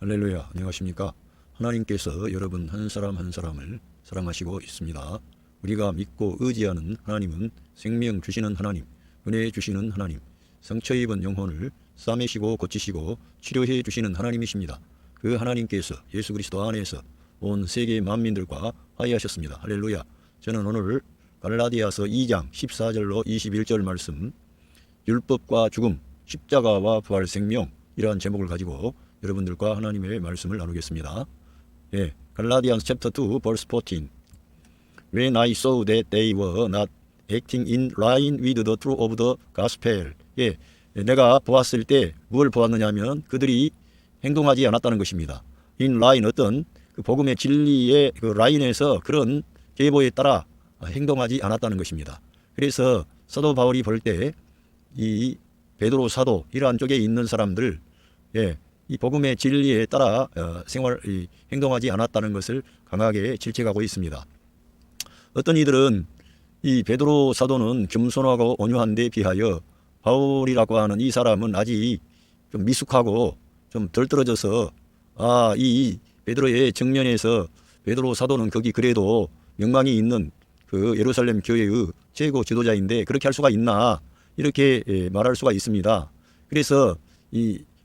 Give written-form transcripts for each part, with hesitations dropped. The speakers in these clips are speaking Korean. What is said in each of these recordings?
할렐루야, 안녕하십니까? 하나님께서 여러분 한 사람 한 사람을 사랑하시고 있습니다. 우리가 믿고 의지하는 하나님은 생명 주시는 하나님, 은혜 주시는 하나님, 상처 입은 영혼을 싸매시고 고치시고 치료해 주시는 하나님이십니다. 그 하나님께서 예수 그리스도 안에서 온 세계 만민들과 화해하셨습니다. 할렐루야. 저는 오늘 갈라디아서 2장 14절로 21절 말씀, 율법과 죽음, 십자가와 부활 생명, 이러한 제목을 가지고 여러분들과 하나님의 말씀을 나누겠습니다. 갈라디안스 챕터 2 verse 14. When I saw that they were not acting in line with the truth of the gospel. 내가 보았을 때 무엇을 보았느냐 하면 그들이 행동하지 않았다는 것입니다. in line, 어떤 그 복음의 진리의 그 라인에서 그런 계보에 따라 행동하지 않았다는 것입니다. 그래서 사도 바울이 볼 때 이 베드로 사도 이러한 쪽에 있는 사람들, 이 복음의 진리에 따라 행동하지 않았다는 것을 강하게 질책하고 있습니다. 어떤 이들은 이 베드로 사도는 겸손하고 온유한 데 비하여 바울이라고 하는 이 사람은 아직 좀 미숙하고 좀 덜 떨어져서 이 베드로의 정면에서 베드로 사도는 거기 그래도 명망이 있는 그 예루살렘 교회의 최고 지도자인데 그렇게 할 수가 있나, 이렇게 말할 수가 있습니다. 그래서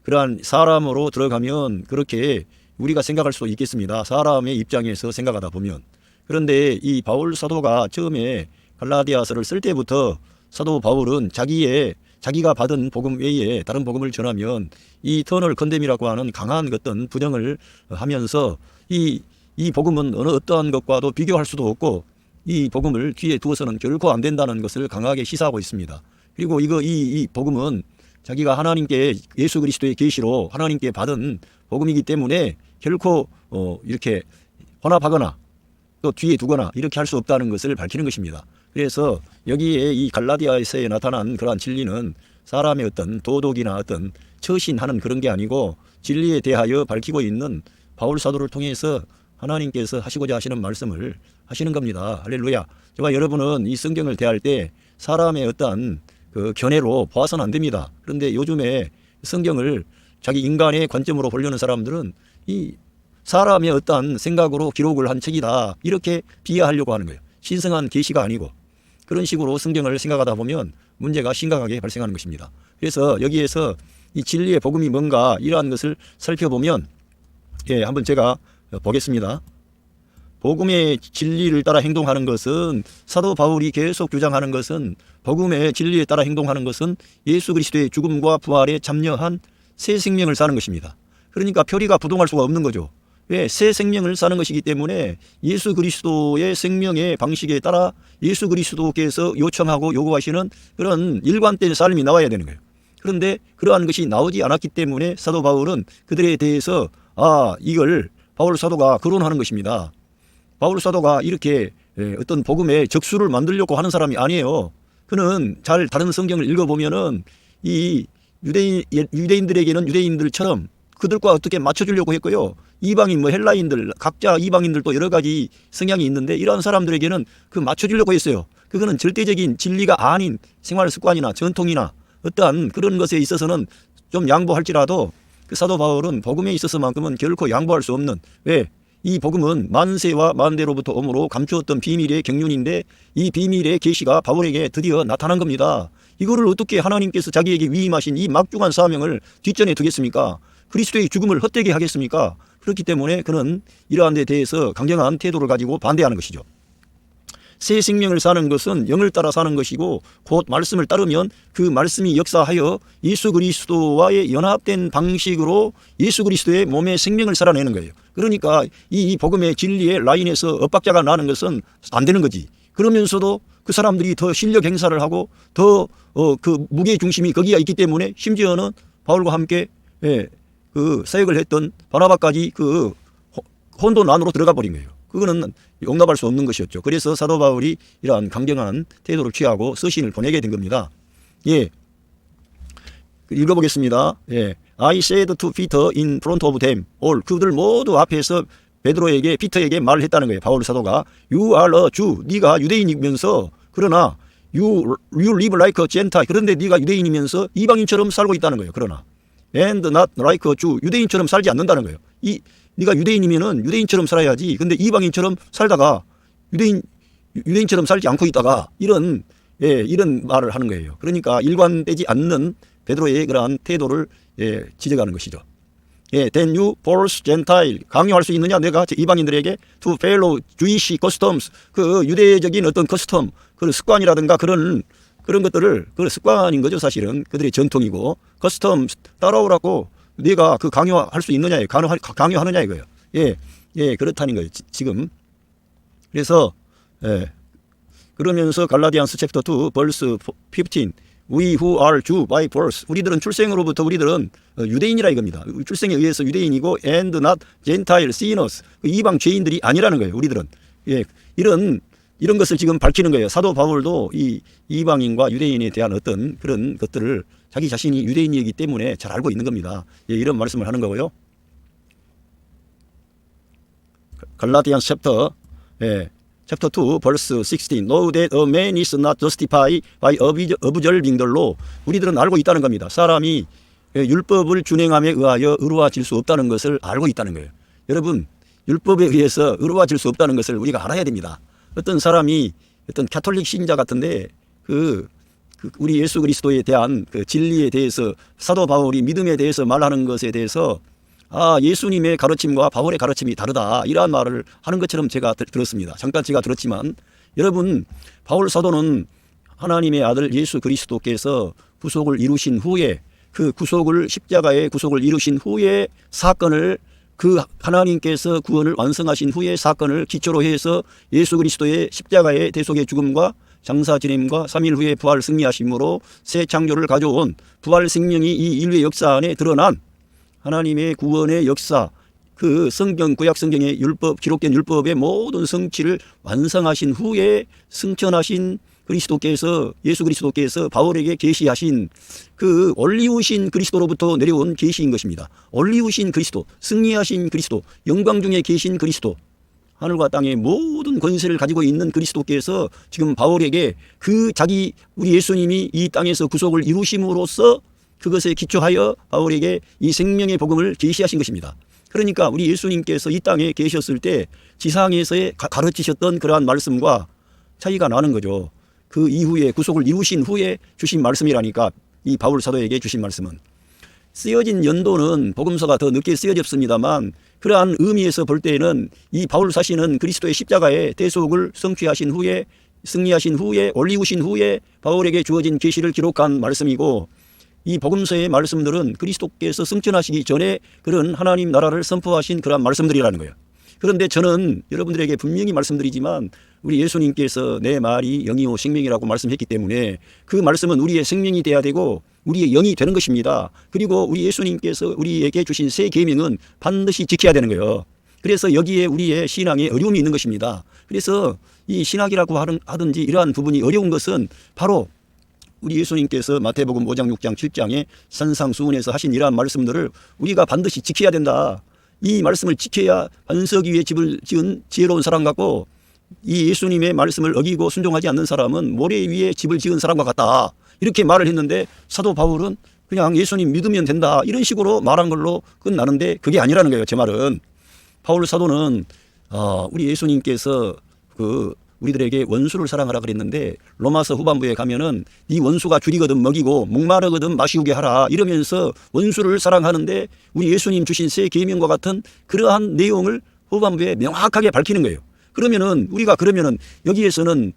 그러한 사람으로 들어가면 그렇게 우리가 생각할 수도 있겠습니다. 사람의 입장에서 생각하다 보면. 그런데 이 바울 사도가 처음에 갈라디아서를 쓸 때부터 사도 바울은 자기가 받은 복음 외에 다른 복음을 전하면 이 터널 컨뎀이라고 하는 강한 어떤 부정을 하면서 이 복음은 어떠한 것과도 비교할 수도 없고 이 복음을 뒤에 두어서는 결코 안 된다는 것을 강하게 시사하고 있습니다. 그리고 이 복음은 자기가 하나님께 예수 그리스도의 계시로 하나님께 받은 복음이기 때문에 결코 이렇게 혼합하거나 또 뒤에 두거나 이렇게 할 수 없다는 것을 밝히는 것입니다. 그래서 여기에 이 갈라디아에서 나타난 그러한 진리는 사람의 어떤 도덕이나 어떤 처신하는 그런 게 아니고 진리에 대하여 밝히고 있는 바울 사도를 통해서 하나님께서 하시고자 하시는 말씀을 하시는 겁니다. 할렐루야. 저와 여러분은 이 성경을 대할 때 사람의 어떤 그 견해로 봐서는 안 됩니다. 그런데 요즘에 성경을 자기 인간의 관점으로 보려는 사람들은 이 사람의 어떤 생각으로 기록을 한 책이다, 이렇게 비하하려고 하는 거예요. 신성한 계시가 아니고 그런 식으로 성경을 생각하다 보면 문제가 심각하게 발생하는 것입니다. 그래서 여기에서 이 진리의 복음이 뭔가 이러한 것을 살펴보면 한번 제가 보겠습니다. 복음의 진리를 따라 행동하는 것은, 사도 바울이 계속 주장하는 것은, 복음의 진리에 따라 행동하는 것은 예수 그리스도의 죽음과 부활에 참여한 새 생명을 사는 것입니다. 그러니까 표리가 부동할 수가 없는 거죠. 왜? 새 생명을 사는 것이기 때문에 예수 그리스도의 생명의 방식에 따라 예수 그리스도께서 요청하고 요구하시는 그런 일관된 삶이 나와야 되는 거예요. 그런데 그러한 것이 나오지 않았기 때문에 사도 바울은 그들에 대해서 이걸 바울 사도가 거론하는 것입니다. 바울 사도가 이렇게 어떤 복음의 적수를 만들려고 하는 사람이 아니에요. 그는 잘 다른 성경을 읽어보면은 이 유대인들에게는 유대인들처럼 그들과 어떻게 맞춰주려고 했고요. 이방인, 헬라인들, 각자 이방인들도 여러 가지 성향이 있는데 이러한 사람들에게는 그 맞춰주려고 했어요. 그거는 절대적인 진리가 아닌 생활 습관이나 전통이나 어떠한 그런 것에 있어서는 좀 양보할지라도 그 사도 바울은 복음에 있어서만큼은 결코 양보할 수 없는, 왜? 이 복음은 만세와 만대로부터 오므로 감추었던 비밀의 경륜인데 이 비밀의 계시가 바울에게 드디어 나타난 겁니다. 이거를 어떻게 하나님께서 자기에게 위임하신 이 막중한 사명을 뒷전에 두겠습니까? 그리스도의 죽음을 헛되게 하겠습니까? 그렇기 때문에 그는 이러한 데 대해서 강경한 태도를 가지고 반대하는 것이죠. 새 생명을 사는 것은 영을 따라 사는 것이고 곧 말씀을 따르면 그 말씀이 역사하여 예수 그리스도와의 연합된 방식으로 예수 그리스도의 몸의 생명을 살아내는 거예요. 그러니까 이 복음의 진리의 라인에서 엇박자가 나는 것은 안 되는 거지. 그러면서도 그 사람들이 더 실력 행사를 하고 더 그 무게 중심이 거기가 있기 때문에 심지어는 바울과 함께 그 사역을 했던 바나바까지 그 혼돈 안으로 들어가 버린 거예요. 그거는 용납할 수 없는 것이었죠. 그래서 사도 바울이 이러한 강경한 태도를 취하고 서신을 보내게 된 겁니다. 읽어보겠습니다. I said to Peter in front of them all. 그들 모두 앞에서 베드로에게, 피터에게 말을 했다는 거예요. 바울 사도가 You are a Jew. 네가 유대인이면서, 그러나 You live like a Gentile. 그런데 네가 유대인이면서 이방인처럼 살고 있다는 거예요. 그러나 And not like a Jew. 유대인처럼 살지 않는다는 거예요. 네가 유대인이면은 유대인처럼 살아야지. 근데 이방인처럼 살다가 유대인처럼 살지 않고 있다가 이런 말을 하는 거예요. 그러니까 일관되지 않는 베드로의 그러한 태도를 지적하는 것이죠. Then you force Gentile, 강요할 수 있느냐 내가 이방인들에게 to follow Jewish customs, 그 유대적인 어떤 커스텀, 그 습관이라든가 그런 것들을, 그 습관인 거죠 사실은. 그들의 전통이고 커스텀 따라오라고 네가 그 강요할 수 있느냐, 강요하느냐 이거예요. 그렇다는 거예요 지금. 그래서 그러면서 갈라디안스 챕터 2 verse 15, We who are Jew by birth, 우리들은 출생으로부터 우리들은 유대인이라 이겁니다. 출생에 의해서 유대인이고 and not Gentile sinners, 이방 죄인들이 아니라는 거예요. 우리들은 이런 것을 지금 밝히는 거예요. 사도 바울도 이 이방인과 유대인에 대한 어떤 그런 것들을 자기 자신이 유대인이기 때문에 잘 알고 있는 겁니다. 이런 말씀을 하는 거고요. 갈라디안 챕터 Chapter 2, verse 16. Know that a man is not justified by observing the law. 우리들은 알고 있다는 겁니다. 사람이 율법을 준행함에 의하여 의로워질 수 없다는 것을 알고 있다는 거예요. 여러분, 율법에 의해서 의로워질 수 없다는 것을 우리가 알아야 됩니다. 어떤 사람이 어떤 가톨릭 신자 같은데 우리 예수 그리스도에 대한 그 진리에 대해서 사도 바울이 믿음에 대해서 말하는 것에 대해서 예수님의 가르침과 바울의 가르침이 다르다, 이러한 말을 하는 것처럼 제가 들었습니다. 잠깐 제가 들었지만, 여러분, 바울 사도는 하나님의 아들 예수 그리스도께서 구속을 이루신 후에, 그 십자가의 구속을 이루신 후에 사건을, 그 하나님께서 구원을 완성하신 후에 사건을 기초로 해서 예수 그리스도의 십자가의 대속의 죽음과 장사 지냄과 3일 후에 부활 승리하심으로 새 창조를 가져온 부활 생명이 이 인류의 역사 안에 드러난 하나님의 구원의 역사, 그 성경, 구약 성경의 율법, 기록된 율법의 모든 성취를 완성하신 후에 승천하신 그리스도께서, 예수 그리스도께서 바울에게 계시하신 그 올리우신 그리스도로부터 내려온 계시인 것입니다. 올리우신 그리스도, 승리하신 그리스도, 영광 중에 계신 그리스도, 하늘과 땅의 모든 권세를 가지고 있는 그리스도께서 지금 바울에게 우리 예수님이 이 땅에서 구속을 이루심으로써 그것에 기초하여 바울에게 이 생명의 복음을 계시하신 것입니다. 그러니까 우리 예수님께서 이 땅에 계셨을 때 지상에서의 가르치셨던 그러한 말씀과 차이가 나는 거죠. 그 이후에 구속을 이루신 후에 주신 말씀이라니까, 이 바울 사도에게 주신 말씀은. 쓰여진 연도는 복음서가 더 늦게 쓰여졌습니다만, 그러한 의미에서 볼 때에는 이 바울 사신은 그리스도의 십자가의 대속을 성취하신 후에, 승리하신 후에, 올리우신 후에 바울에게 주어진 계시를 기록한 말씀이고, 이 복음서의 말씀들은 그리스도께서 승천하시기 전에 그런 하나님 나라를 선포하신 그런 말씀들이라는 거예요. 그런데 저는 여러분들에게 분명히 말씀드리지만, 우리 예수님께서 내 말이 영이요 생명이라고 말씀했기 때문에 그 말씀은 우리의 생명이 돼야 되고 우리의 영이 되는 것입니다. 그리고 우리 예수님께서 우리에게 주신 새 계명은 반드시 지켜야 되는 거예요. 그래서 여기에 우리의 신앙에 어려움이 있는 것입니다. 그래서 이 신학이라고 하든지 이러한 부분이 어려운 것은 바로 우리 예수님께서 마태복음 5장, 6장, 7장에 산상수훈에서 하신 이러한 말씀들을 우리가 반드시 지켜야 된다. 이 말씀을 지켜야 반석 위에 집을 지은 지혜로운 사람 같고, 이 예수님의 말씀을 어기고 순종하지 않는 사람은 모래 위에 집을 지은 사람과 같다, 이렇게 말을 했는데, 사도 바울은 그냥 예수님 믿으면 된다 이런 식으로 말한 걸로 끝나는데 그게 아니라는 거예요. 제 말은 바울 사도는 우리 예수님께서 우리들에게 원수를 사랑하라 그랬는데, 로마서 후반부에 가면은 네 원수가 줄이거든 먹이고 목마르거든 마시우게 하라 이러면서 원수를 사랑하는데, 우리 예수님 주신 새 계명과 같은 그러한 내용을 후반부에 명확하게 밝히는 거예요. 우리가 여기에서는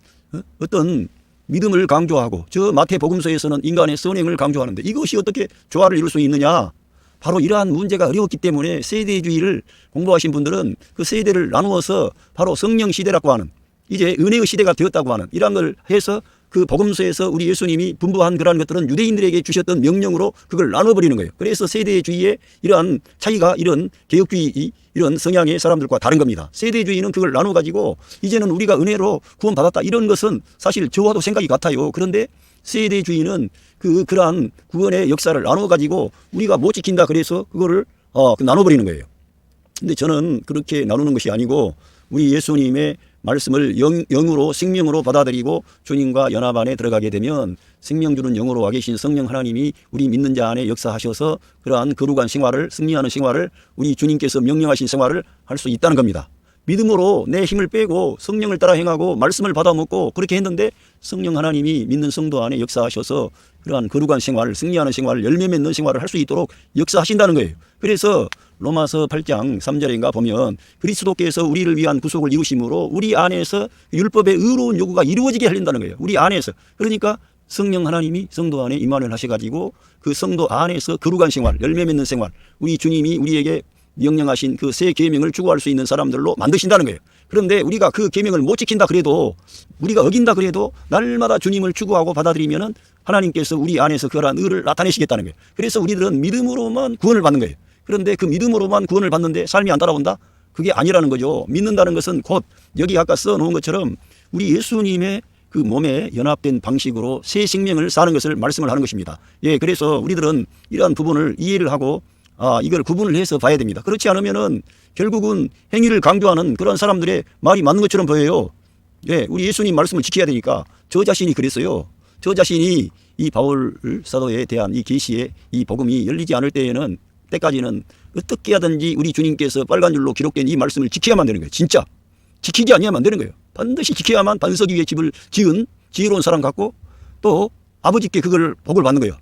어떤 믿음을 강조하고 저 마태복음서에서는 인간의 선행을 강조하는데, 이것이 어떻게 조화를 이룰 수 있느냐? 바로 이러한 문제가 어려웠기 때문에 세대주의를 공부하신 분들은 그 세대를 나누어서 바로 성령 시대라고 하는, 이제 은혜의 시대가 되었다고 하는 이러한 걸 해서 그 복음서에서 우리 예수님이 분부한 그러한 것들은 유대인들에게 주셨던 명령으로 그걸 나눠버리는 거예요. 그래서 세대주의의 이러한 차이가 이런 개혁주의 이런 성향의 사람들과 다른 겁니다. 세대주의는 그걸 나눠가지고 이제는 우리가 은혜로 구원받았다 이런 것은 사실 저와도 생각이 같아요. 그런데 세대주의는 그러한 구원의 역사를 나눠가지고 우리가 못 지킨다 그래서 그거를 나눠버리는 거예요. 근데 저는 그렇게 나누는 것이 아니고, 우리 예수님의 말씀을 영으로 생명으로 받아들이고 주님과 연합 안에 들어가게 되면 생명 주는 영으로 와 계신 성령 하나님이 우리 믿는 자 안에 역사하셔서 그러한 거룩한 생활을, 승리하는 생활을, 우리 주님께서 명령하신 생활을 할 수 있다는 겁니다. 믿음으로 내 힘을 빼고 성령을 따라 행하고 말씀을 받아 먹고 그렇게 했는데 성령 하나님이 믿는 성도 안에 역사하셔서 그러한 거룩한 생활, 승리하는 생활, 열매 맺는 생활을 할 수 있도록 역사하신다는 거예요. 그래서 로마서 8장 3절인가 보면 그리스도께서 우리를 위한 구속을 이루심으로 우리 안에서 율법의 의로운 요구가 이루어지게 하린다는 거예요. 우리 안에서. 그러니까 성령 하나님이 성도 안에 임한을 하셔가지고 그 성도 안에서 거룩한 생활, 열매 맺는 생활, 우리 주님이 우리에게 명령하신 그 새 계명을 추구할 수 있는 사람들로 만드신다는 거예요. 그런데 우리가 그 계명을 못 지킨다 그래도, 우리가 어긴다 그래도 날마다 주님을 추구하고 받아들이면은 하나님께서 우리 안에서 그러한 의를 나타내시겠다는 거예요. 그래서 우리들은 믿음으로만 구원을 받는 거예요. 그런데 그 믿음으로만 구원을 받는데 삶이 안 따라온다? 그게 아니라는 거죠. 믿는다는 것은 곧 여기 아까 써놓은 것처럼 우리 예수님의 그 몸에 연합된 방식으로 새 생명을 사는 것을 말씀을 하는 것입니다. 예, 그래서 우리들은 이러한 부분을 이해를 하고 이걸 구분을 해서 봐야 됩니다. 그렇지 않으면은 결국은 행위를 강조하는 그런 사람들의 말이 맞는 것처럼 보여요. 예, 우리 예수님 말씀을 지켜야 되니까 저 자신이 그랬어요. 저 자신이 이 바울 사도에 대한 이 계시의 이 복음이 열리지 않을 때까지는 어떻게 하든지 우리 주님께서 빨간 줄로 기록된 이 말씀을 지켜야만 되는 거예요. 진짜. 지키지 아니하면 안 되는 거예요. 반드시 지켜야만 반석 위에 집을 지은 지혜로운 사람 같고 또 아버지께 그걸 복을 받는 거예요.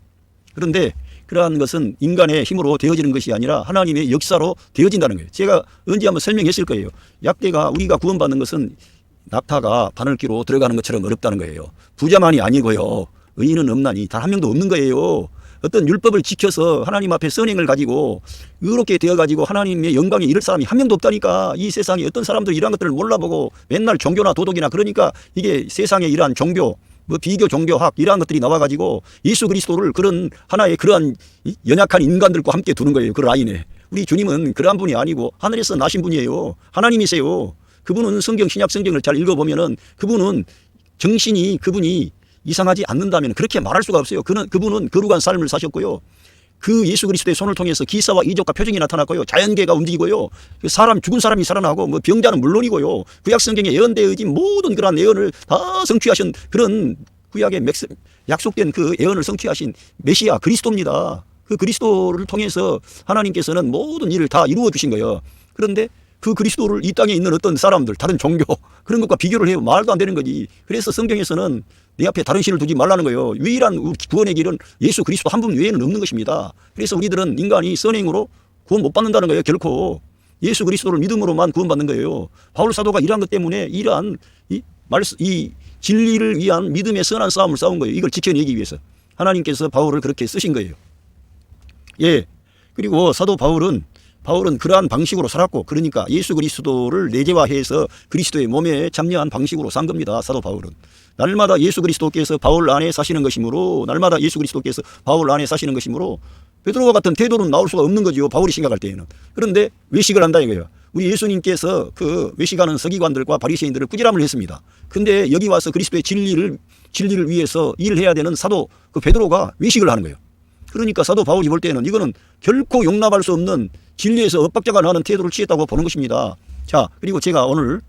그런데 그러한 것은 인간의 힘으로 되어지는 것이 아니라 하나님의 역사로 되어진다는 거예요. 제가 언제 한번 설명했을 거예요. 약대가 우리가 구원받는 것은 낙타가 바늘귀로 들어가는 것처럼 어렵다는 거예요. 부자만이 아니고요. 의인은 없나니 단 한 명도 없는 거예요. 어떤 율법을 지켜서 하나님 앞에 선행을 가지고 의롭게 되어가지고 하나님의 영광에 이를 사람이 한 명도 없다니까. 이 세상에 어떤 사람들이 이러한 것들을 몰라보고 맨날 종교나 도덕이나 그러니까 이게 세상에 이러한 종교 비교 종교학 이러한 것들이 나와가지고 예수 그리스도를 그런 하나의 그러한 연약한 인간들과 함께 두는 거예요. 그 라인에. 우리 주님은 그러한 분이 아니고 하늘에서 나신 분이에요. 하나님이세요. 그분은 신약 성경을 잘 읽어보면은 그분은 그분이 이상하지 않는다면 그렇게 말할 수가 없어요. 그분은 거룩한 삶을 사셨고요. 그 예수 그리스도의 손을 통해서 기사와 이적과 표징이 나타났고요. 자연계가 움직이고요. 죽은 사람이 살아나고 병자는 물론이고요. 구약 성경에 예언되어진 모든 그러한 예언을 다 성취하신 그런 구약의 약속된 그 예언을 성취하신 메시아 그리스도입니다. 그 그리스도를 통해서 하나님께서는 모든 일을 다 이루어 주신 거예요. 그런데 그 그리스도를 이 땅에 있는 어떤 사람들, 다른 종교 그런 것과 비교를 해요. 말도 안 되는 거지. 그래서 성경에서는 내 앞에 다른 신을 두지 말라는 거예요. 유일한 구원의 길은 예수 그리스도 한 분 외에는 없는 것입니다. 그래서 우리들은 인간이 선행으로 구원 못 받는다는 거예요. 결코. 예수 그리스도를 믿음으로만 구원받는 거예요. 바울 사도가 이러한 것 때문에 이러한 이 진리를 위한 믿음의 선한 싸움을 싸운 거예요. 이걸 지켜내기 위해서. 하나님께서 바울을 그렇게 쓰신 거예요. 예. 그리고 사도 바울은 그러한 방식으로 살았고, 그러니까 예수 그리스도를 내재화해서 그리스도의 몸에 참여한 방식으로 산 겁니다. 사도 바울은. 날마다 예수 그리스도께서 바울 안에 사시는 것이므로, 베드로와 같은 태도는 나올 수가 없는 거죠. 바울이 생각할 때에는. 그런데 외식을 한다 이거예요. 우리 예수님께서 그 외식하는 서기관들과 바리새인들을 꾸지람을 했습니다. 근데 여기 와서 그리스도의 진리를 위해서 일을 해야 되는 사도 그 베드로가 외식을 하는 거예요. 그러니까 사도 바울이 볼 때는 이거는 결코 용납할 수 없는 진리에서 엇박자가 나는 태도를 취했다고 보는 것입니다. 자, 그리고 제가 오늘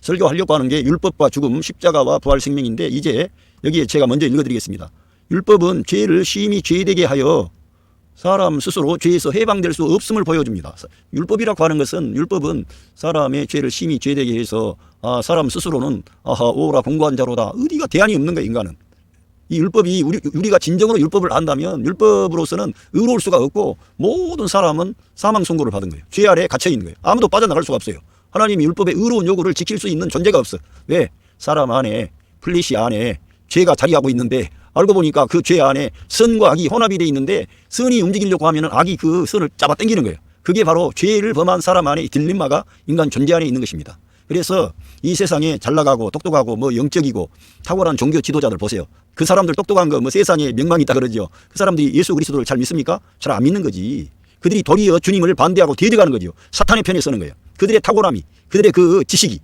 설교하려고 하는 게 율법과 죽음, 십자가와 부활 생명인데, 이제 여기에 제가 먼저 읽어드리겠습니다. 율법은 죄를 심히 죄되게 하여 사람 스스로 죄에서 해방될 수 없음을 보여줍니다. 율법이라고 하는 것은, 율법은 사람의 죄를 심히 죄되게 해서 사람 스스로는 오라 공고한 자로다. 어디가 대안이 없는 거예요. 인간은. 이 율법이 우리가 진정으로 율법을 안다면 율법으로서는 의로울 수가 없고 모든 사람은 사망 선고를 받은 거예요. 죄 아래에 갇혀 있는 거예요. 아무도 빠져나갈 수가 없어요. 하나님이 율법의 의로운 요구를 지킬 수 있는 존재가 없어. 왜? 사람 안에, 플래시 안에 죄가 자리하고 있는데, 알고 보니까 그 죄 안에 선과 악이 혼합이 되어 있는데, 선이 움직이려고 하면 악이 그 선을 잡아당기는 거예요. 그게 바로 죄를 범한 사람 안에 딜레마가 인간 존재 안에 있는 것입니다. 그래서 이 세상에 잘 나가고 똑똑하고 영적이고 탁월한 종교 지도자들 보세요. 그 사람들 똑똑한 거 세상에 명망이 있다 그러죠. 그 사람들이 예수 그리스도를 잘 믿습니까? 잘 안 믿는 거지. 그들이 도리어 주님을 반대하고 대적하는 거죠. 사탄의 편에 서는 거예요. 그들의 탁월함이, 그들의 그 지식이,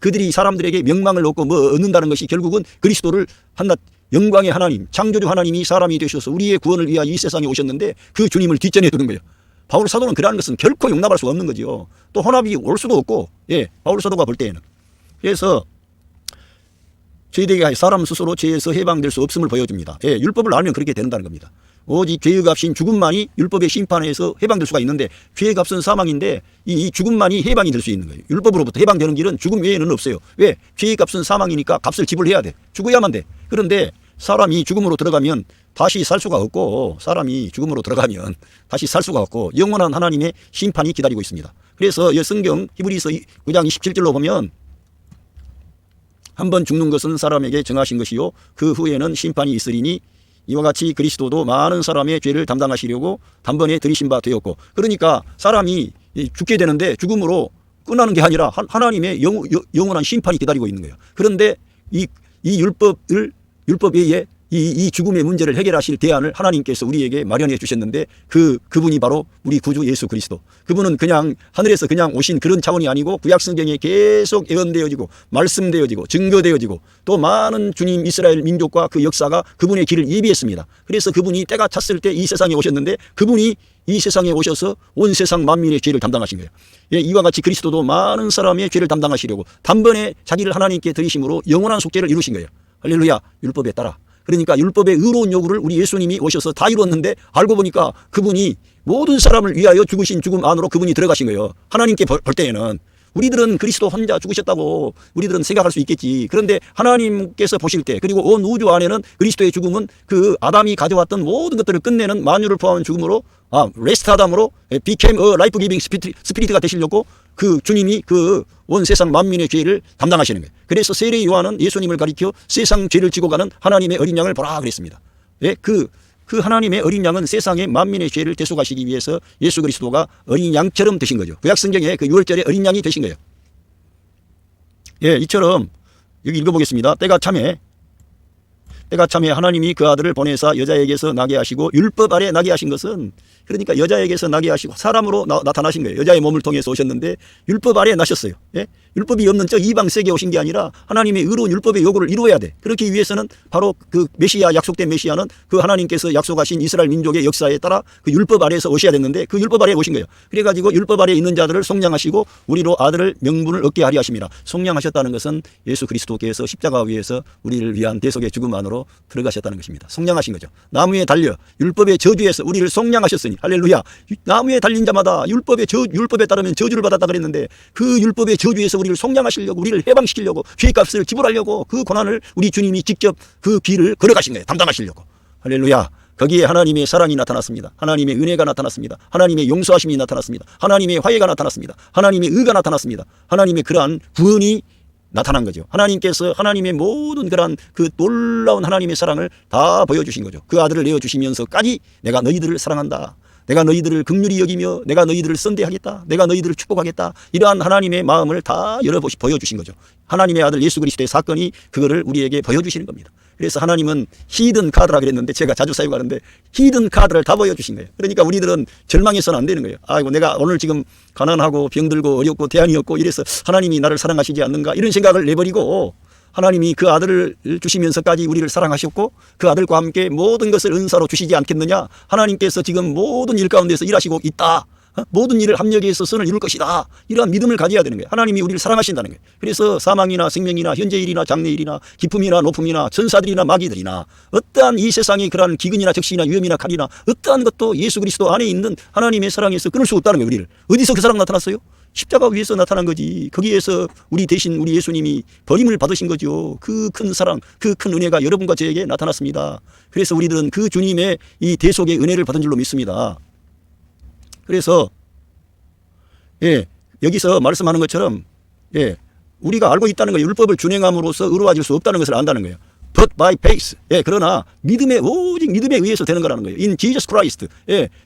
그들이 사람들에게 명망을 얻고 얻는다는 것이 결국은 그리스도를 한낱 영광의 하나님, 창조주 하나님이 사람이 되셔서 우리의 구원을 위하여 이 세상에 오셨는데 그 주님을 뒷전에 두는 거예요. 바울 사도는 그러한 것은 결코 용납할 수가 없는 거죠. 또 혼합이 올 수도 없고, 바울 사도가 볼 때에는. 그래서 죄되게 사람 스스로 죄에서 해방될 수 없음을 보여줍니다. 예, 율법을 알면 그렇게 된다는 겁니다. 오직 죄의 값인 죽음만이 율법의 심판에서 해방될 수가 있는데 죄의 값은 사망인데 이 죽음만이 해방이 될 수 있는 거예요. 율법으로부터 해방되는 길은 죽음 외에는 없어요. 왜? 죄의 값은 사망이니까 값을 지불해야 돼. 죽어야만 돼. 그런데 사람이 죽음으로 들어가면 다시 살 수가 없고 사람이 죽음으로 들어가면 다시 살 수가 없고 영원한 하나님의 심판이 기다리고 있습니다. 그래서 이 성경 히브리서 9장 27절로 보면 한 번 죽는 것은 사람에게 정하신 것이요 그 후에는 심판이 있으리니 이와 같이 그리스도도 많은 사람의 죄를 담당하시려고 단번에 들이신 바 되었고 그러니까 사람이 죽게 되는데 죽음으로 끝나는 게 아니라 하나님의 영원한 심판이 기다리고 있는 거예요. 그런데 이 율법 외에 이 죽음의 문제를 해결하실 대안을 하나님께서 우리에게 마련해 주셨는데 그분이 바로 우리 구주 예수 그리스도. 그분은 그냥 하늘에서 그냥 오신 그런 차원이 아니고 구약 성경에 계속 예언되어지고 말씀되어지고 증거되어지고 또 많은 주님 이스라엘 민족과 그 역사가 그분의 길을 예비했습니다. 그래서 그분이 때가 찼을 때 이 세상에 오셨는데 그분이 이 세상에 오셔서 온 세상 만민의 죄를 담당하신 거예요. 예, 이와 같이 그리스도도 많은 사람의 죄를 담당하시려고 단번에 자기를 하나님께 드리심으로 영원한 속죄를 이루신 거예요. 할렐루야. 율법에 따라. 그러니까 율법의 의로운 요구를 우리 예수님이 오셔서 다 이루었는데 알고 보니까 그분이 모든 사람을 위하여 죽으신 죽음 안으로 그분이 들어가신 거예요. 하나님께 볼 때에는. 우리들은 그리스도 혼자 죽으셨다고 우리들은 생각할 수 있겠지. 그런데 하나님께서 보실 때 그리고 온 우주 안에는 그리스도의 죽음은 그 아담이 가져왔던 모든 것들을 끝내는 만유를 포함한 죽음으로 레스트 아담으로 became a life giving spirit가 되시려고 그 주님이 그 온 세상 만민의 죄를 담당하시는 거예요. 그래서 세례 요한은 예수님을 가리켜 세상 죄를 지고 가는 하나님의 어린 양을 보라 그랬습니다. 예, 그 하나님의 어린 양은 세상의 만민의 죄를 대속하시기 위해서 예수 그리스도가 어린 양처럼 되신 거죠. 구약 성경에 그 6월절에 어린 양이 되신 거예요. 예, 이처럼 여기 읽어보겠습니다. 때가 참에 하나님이 그 아들을 보내사 여자에게서 나게 하시고 율법 아래 나게 하신 것은 그러니까 여자에게서 나게 하시고 사람으로 나타나신 거예요. 여자의 몸을 통해서 오셨는데 율법 아래 나셨어요. 예? 율법이 없는 저 이방 세계에 오신 게 아니라 하나님의 의로운 율법의 요구를 이루어야 돼. 그렇기 위해서는 바로 그 메시아 약속된 메시아는 그 하나님께서 약속하신 이스라엘 민족의 역사에 따라 그 율법 아래에서 오셔야 됐는데 그 율법 아래에 오신 거예요. 그래가지고 율법 아래에 있는 자들을 속량하시고 우리로 아들을 명분을 얻게 하리 하심이라. 속량하셨다는 것은 예수 그리스도께서 십자가 위에서 우리를 위한 대속의 죽음 안으로 들어가셨다는 것입니다. 속량하신 거죠. 나무에 달려 율법의 저주에서 우리를 속량하셨으니 할렐루야. 나무에 달린 자마다 율법에 따르면 저주를 받았다 그랬는데 그 율법의 저주에서 우리를 속량하시려고 우리를 해방시키려고 죄값을 지불하려고 그 고난을 우리 주님이 직접 그 길을 걸어가신 거예요. 담당하시려고. 할렐루야. 거기에 하나님의 사랑이 나타났습니다. 하나님의 은혜가 나타났습니다. 하나님의 용서하심이 나타났습니다. 하나님의 화해가 나타났습니다. 하나님의 의가 나타났습니다. 하나님의 그러한 구원이 나타난 거죠. 하나님께서 하나님의 모든 그러한 그 놀라운 하나님의 사랑을 다 보여주신 거죠. 그 아들을 내어주시면서까지 내가 너희들을 사랑한다. 내가 너희들을 긍휼히 여기며 내가 너희들을 선대하겠다. 내가 너희들을 축복하겠다. 이러한 하나님의 마음을 다 보여주신 거죠. 하나님의 아들 예수 그리스도의 사건이 그거를 우리에게 보여주시는 겁니다. 그래서 하나님은 히든 카드라 그랬는데 제가 자주 사용하는데 히든 카드를 다 보여주신 거예요. 그러니까 우리들은 절망해서는 안 되는 거예요. 아이고 내가 오늘 지금 가난하고 병들고 어렵고 대안이 없고 이래서 하나님이 나를 사랑하시지 않는가 이런 생각을 내버리고 하나님이 그 아들을 주시면서까지 우리를 사랑하셨고 그 아들과 함께 모든 것을 은사로 주시지 않겠느냐. 하나님께서 지금 모든 일 가운데서 일하시고 있다. 모든 일을 합력해서 선을 이룰 것이다. 이러한 믿음을 가져야 되는 거예요. 하나님이 우리를 사랑하신다는 거예요. 그래서 사망이나 생명이나 현재일이나 장래일이나 기품이나 높음이나 천사들이나 마귀들이나 어떠한 이 세상의 그러한 기근이나 적시나 위험이나 칼이나 어떠한 것도 예수 그리스도 안에 있는 하나님의 사랑에서 끊을 수 없다는 거예요. 우리를. 어디서 그 사랑 나타났어요? 십자가 위에서 나타난 거지. 거기에서 우리 대신 우리 예수님이 버림을 받으신 거죠. 그 큰 사랑, 그 큰 은혜가 여러분과 저에게 나타났습니다. 그래서 우리들은 그 주님의 이 대속의 은혜를 받은 줄로 믿습니다. 그래서 여기서 말씀하는 것처럼 우리가 알고 있다는 거예요. 율법을 준행함으로써 의로워질 수 없다는 것을 안다는 거예요. But by faith. 그러나 오직 믿음에 의해서 되는 거라는 거예요. In Jesus Christ.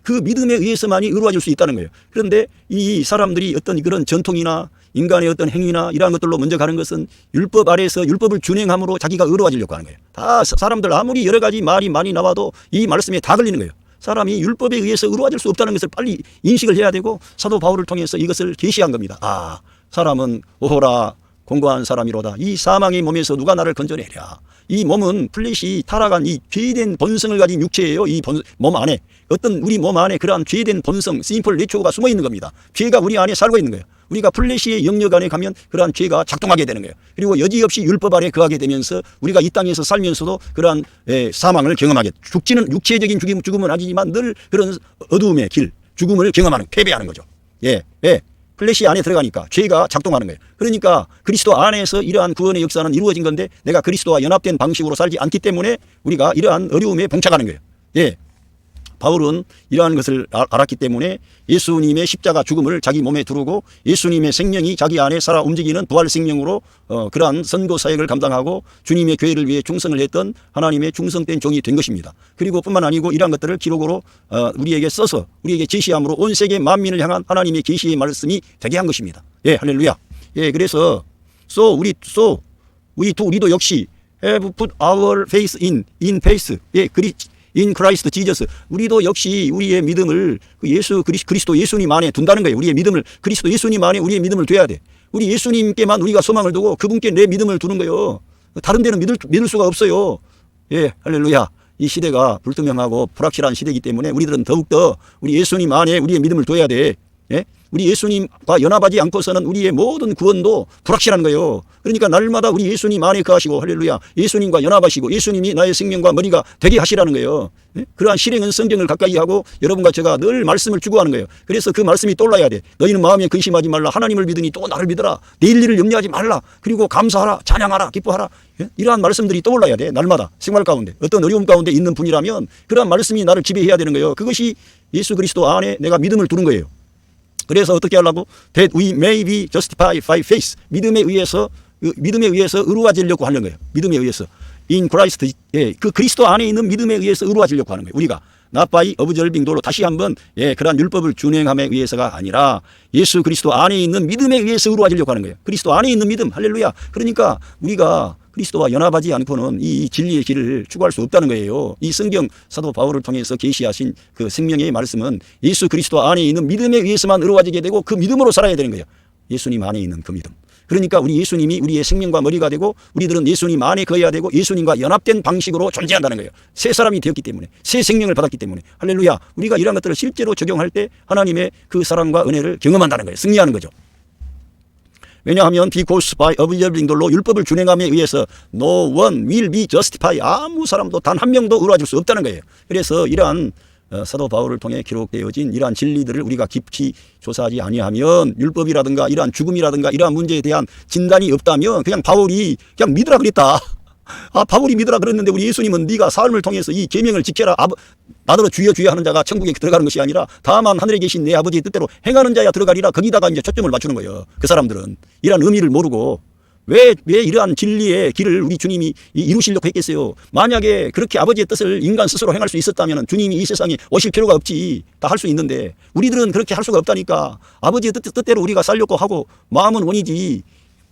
그 믿음에 의해서만이 의로워질 수 있다는 거예요. 그런데 이 사람들이 어떤 그런 전통이나 인간의 어떤 행위나 이러한 것들로 먼저 가는 것은 율법 아래에서 율법을 준행함으로 자기가 의로워지려고 하는 거예요. 다 사람들 아무리 여러 가지 말이 많이 나와도 이 말씀에 다 걸리는 거예요. 사람이 율법에 의해서 의로워질 수 없다는 것을 빨리 인식을 해야 되고 사도 바울을 통해서 이것을 계시한 겁니다. 사람은 오호라 공고한 사람이로다. 이 사망의 몸에서 누가 나를 건져내랴. 이 몸은 플래시 타락한 이 죄된 본성을 가진 육체예요. 이 몸 안에 어떤 우리 몸 안에 그러한 죄된 본성 심플 내초가 숨어 있는 겁니다. 죄가 우리 안에 살고 있는 거예요. 우리가 플래시의 영역 안에 가면 그러한 죄가 작동하게 되는 거예요. 그리고 여지없이 율법 아래 거하게 되면서 우리가 이 땅에서 살면서도 그러한 사망을 경험하게, 죽지는 육체적인 죽음은 아니지만 늘 그런 어두움의 길, 죽음을 경험하는, 패배하는 거죠. 플래시 안에 들어가니까 죄가 작동하는 거예요. 그러니까 그리스도 안에서 이러한 구원의 역사는 이루어진 건데 내가 그리스도와 연합된 방식으로 살지 않기 때문에 우리가 이러한 어려움에 봉착하는 거예요. 바울은 이러한 것을 알았기 때문에 예수님의 십자가 죽음을 자기 몸에 두르고 예수님의 생명이 자기 안에 살아 움직이는 부활 생명으로 그러한 선고 사역을 감당하고 주님의 교회를 위해 충성을 했던 하나님의 충성된 종이 된 것입니다. 그리고 뿐만 아니고 이러한 것들을 기록으로 우리에게 써서 우리에게 제시함으로 온 세계 만민을 향한 하나님의 계시의 말씀이 되게 한 것입니다. 할렐루야. 그래서 우리도 역시 have put our faith in faith. in Christ Jesus. 우리도 역시 우리의 믿음을 예수 그리스도 예수님 안에 둔다는 거예요. 우리의 믿음을 그리스도 예수님 안에 우리의 믿음을 둬야 돼. 우리 예수님께만 우리가 소망을 두고 그분께 내 믿음을 두는 거예요. 다른 데는 믿을 수가 없어요. 할렐루야. 이 시대가 불투명하고 불확실한 시대이기 때문에 우리들은 더욱더 우리 예수님 안에 우리의 믿음을 둬야 돼. 우리 예수님과 연합하지 않고서는 우리의 모든 구원도 불확실한 거예요. 그러니까 날마다 우리 예수님 안에 거하시고 할렐루야 예수님과 연합하시고 예수님이 나의 생명과 머리가 되게 하시라는 거예요. 그러한 실행은 성경을 가까이 하고 여러분과 제가 늘 말씀을 추구하는 거예요. 그래서 그 말씀이 떠올라야 돼. 너희는 마음에 근심하지 말라. 하나님을 믿으니 또 나를 믿어라. 내일 일을 염려하지 말라. 그리고 감사하라. 찬양하라. 기뻐하라. 이러한 말씀들이 떠올라야 돼. 날마다 생활 가운데 어떤 어려움 가운데 있는 분이라면 그러한 말씀이 나를 지배해야 되는 거예요. 그것이 예수 그리스도 안에 내가 믿음을 두는 거예요. 그래서 어떻게 하려고? That we may be justified by faith. 믿음에 의해서 의로워지려고 하는 거예요. 믿음에 의해서. In Christ. 그 그리스도 안에 있는 믿음에 의해서 의로워지려고 하는 거예요. 우리가. Not by observing the law. 다시 한번 그러한 율법을 준행함에 의해서가 아니라 예수 그리스도 안에 있는 믿음에 의해서 의로워지려고 하는 거예요. 그리스도 안에 있는 믿음. 할렐루야. 그러니까 우리가 그리스도와 연합하지 않고는 이 진리의 길을 추구할 수 없다는 거예요. 이 성경 사도 바울을 통해서 계시하신 그 생명의 말씀은 예수 그리스도 안에 있는 믿음에 의해서만 의로워지게 되고 그 믿음으로 살아야 되는 거예요. 예수님 안에 있는 그 믿음. 그러니까 우리 예수님이 우리의 생명과 머리가 되고 우리들은 예수님 안에 거해야 되고 예수님과 연합된 방식으로 존재한다는 거예요. 새 사람이 되었기 때문에 새 생명을 받았기 때문에 할렐루야. 우리가 이러한 것들을 실제로 적용할 때 하나님의 그 사랑과 은혜를 경험한다는 거예요. 승리하는 거죠. 왜냐하면 because by observing the law 율법을 준행함에 의해서 no one will be justified. 아무 사람도 단 한 명도 의로워질 수 없다는 거예요. 그래서 이러한 사도 바울을 통해 기록되어진 이러한 진리들을 우리가 깊이 조사하지 아니하면 율법이라든가 이러한 죽음이라든가 이러한 문제에 대한 진단이 없다면 그냥 바울이 그냥 믿으라 그랬다. 바울이 믿으라 그랬는데 우리 예수님은 네가 삶을 통해서 이 계명을 지켜라. 나더러 주여 주여 하는 자가 천국에 들어가는 것이 아니라 다만 하늘에 계신 내 아버지의 뜻대로 행하는 자야 들어가리라. 거기다가 이제 초점을 맞추는 거예요. 그 사람들은 이러한 의미를 모르고 왜 이러한 진리의 길을 우리 주님이 이루시려고 했겠어요. 만약에 그렇게 아버지의 뜻을 인간 스스로 행할 수 있었다면 주님이 이 세상에 오실 필요가 없지. 다 할 수 있는데 우리들은 그렇게 할 수가 없다니까. 아버지의 뜻대로 우리가 살려고 하고 마음은 원이지.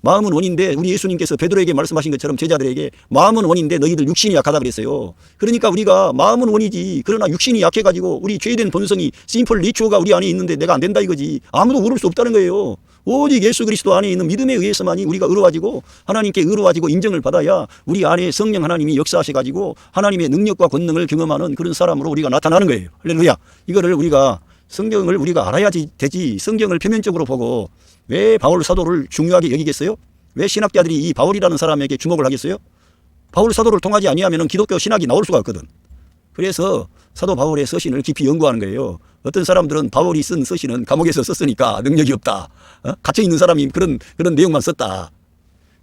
마음은 원인데 우리 예수님께서 베드로에게 말씀하신 것처럼 제자들에게 마음은 원인데 너희들 육신이 약하다 그랬어요. 그러니까 우리가 마음은 원이지 그러나 육신이 약해가지고 우리 죄된 본성이 심플 리추어가 우리 안에 있는데 내가 안 된다 이거지. 아무도 의로울 수 없다는 거예요. 오직 예수 그리스도 안에 있는 믿음에 의해서만이 우리가 의로워지고 하나님께 의로워지고 인정을 받아야 우리 안에 성령 하나님이 역사하셔가지고 하나님의 능력과 권능을 경험하는 그런 사람으로 우리가 나타나는 거예요. 할렐루야. 이거를 우리가 성경을 우리가 알아야지 되지. 성경을 표면적으로 보고 왜 바울 사도를 중요하게 여기겠어요? 왜 신학자들이 이 바울이라는 사람에게 주목을 하겠어요? 바울 사도를 통하지 아니하면 기독교 신학이 나올 수가 없거든. 그래서 사도 바울의 서신을 깊이 연구하는 거예요. 어떤 사람들은 바울이 쓴 서신은 감옥에서 썼으니까 능력이 없다. 갇혀 있는 사람이 그런 내용만 썼다.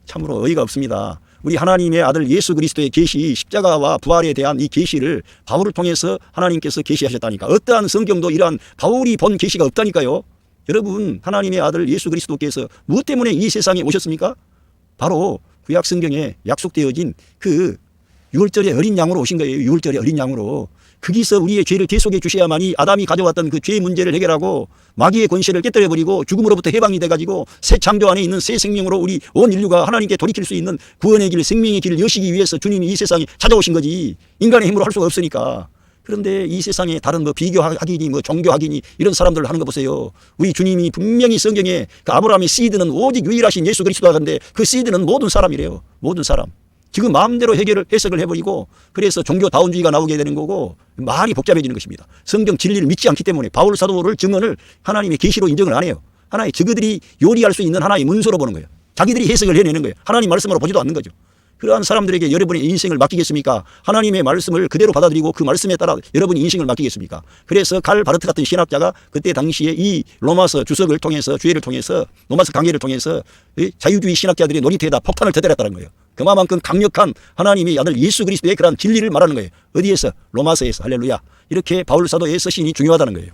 참으로 어이가 없습니다. 우리 하나님의 아들 예수 그리스도의 계시, 십자가와 부활에 대한 이 계시를 바울을 통해서 하나님께서 계시하셨다니까. 어떠한 성경도 이러한 바울이 본 계시가 없다니까요. 여러분, 하나님의 아들 예수 그리스도께서 무엇 때문에 이 세상에 오셨습니까? 바로 구약 성경에 약속되어진 그 유월절의 어린 양으로 오신 거예요. 유월절의 어린 양으로. 거기서 우리의 죄를 대속해 주셔야만이 아담이 가져왔던 그 죄의 문제를 해결하고 마귀의 권세를 깨뜨려버리고 죽음으로부터 해방이 돼가지고 새 창조 안에 있는 새 생명으로 우리 온 인류가 하나님께 돌이킬 수 있는 구원의 길, 생명의 길을 여시기 위해서 주님이 이 세상에 찾아오신 거지. 인간의 힘으로 할 수가 없으니까. 그런데 이 세상에 다른 뭐 비교학이니 뭐 종교학이니 이런 사람들 하는 거 보세요. 우리 주님이 분명히 성경에 그 아브라함의 씨드는 오직 유일하신 예수 그리스도가 하는데 그 씨드는 모든 사람이래요. 모든 사람. 지금 마음대로 해석을 해버리고 그래서 종교다운주의가 나오게 되는 거고 말이 복잡해지는 것입니다. 성경 진리를 믿지 않기 때문에 바울 사도를 증언을 하나님의 계시로 인정을 안 해요. 하나의 저그들이 요리할 수 있는 하나의 문서로 보는 거예요. 자기들이 해석을 해내는 거예요. 하나님 말씀으로 보지도 않는 거죠. 그러한 사람들에게 여러분의 인생을 맡기겠습니까? 하나님의 말씀을 그대로 받아들이고 그 말씀에 따라 여러분이 인생을 맡기겠습니까? 그래서 칼 바르트 같은 신학자가 그때 당시에 이 로마서 주석을 통해서 주의를 통해서 로마서 강해를 통해서 자유주의 신학자들의 놀이터에다 폭탄을 터뜨렸다는 거예요. 그만큼 강력한 하나님의 아들 예수 그리스도의 그런 진리를 말하는 거예요. 어디에서? 로마서에서. 할렐루야. 이렇게 바울 사도의 서신이 중요하다는 거예요.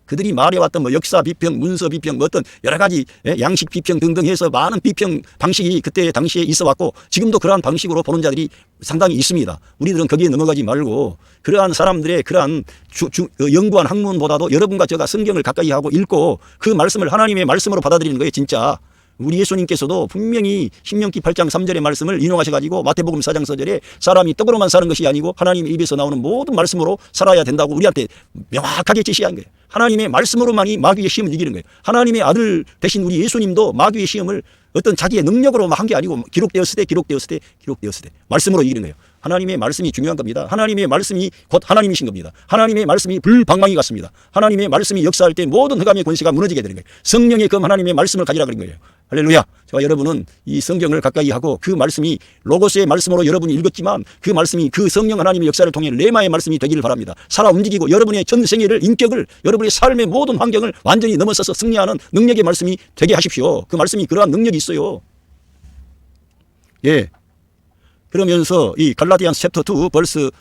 그들이 말해왔던 뭐 역사 비평, 문서 비평, 뭐 어떤 여러 가지 양식 비평 등등 해서 많은 비평 방식이 그때 당시에 있어 왔고 지금도 그러한 방식으로 보는 자들이 상당히 있습니다. 우리들은 거기에 넘어가지 말고 그러한 사람들의 그러한 연구한 학문보다도 여러분과 제가 성경을 가까이 하고 읽고 그 말씀을 하나님의 말씀으로 받아들이는 거예요. 진짜. 우리 예수님께서도 분명히 신명기 8장 3절의 말씀을 인용하셔가지고 마태복음 4장 4절에 사람이 떡으로만 사는 것이 아니고 하나님의 입에서 나오는 모든 말씀으로 살아야 된다고 우리한테 명확하게 제시한 거예요. 하나님의 말씀으로만이 마귀의 시험을 이기는 거예요. 하나님의 아들 대신 우리 예수님도 마귀의 시험을 어떤 자기의 능력으로 한 게 아니고 기록되었을 때 말씀으로 이기는 거예요. 하나님의 말씀이 중요한 겁니다. 하나님의 말씀이 곧 하나님이신 겁니다. 하나님의 말씀이 불방망이 같습니다. 하나님의 말씀이 역사할 때 모든 흑암의 권세가 무너지게 되는 거예요. 성령의 검 하나님의 말씀을 가지라 그런 거예요. 할렐루야. 저와 여러분은 이 성경을 가까이 하고 그 말씀이 로고스의 말씀으로 여러분이 읽었지만 그 말씀이 그 성령 하나님의 역사를 통해 레마의 말씀이 되기를 바랍니다. 살아 움직이고 여러분의 전 생애를 인격을 여러분의 삶의 모든 환경을 완전히 넘어서서 승리하는 능력의 말씀이 되게 하십시오. 그 말씀이 그러한 능력이 있어요. 예. 그러면서 이 갈라디안스 챕터 2 벌스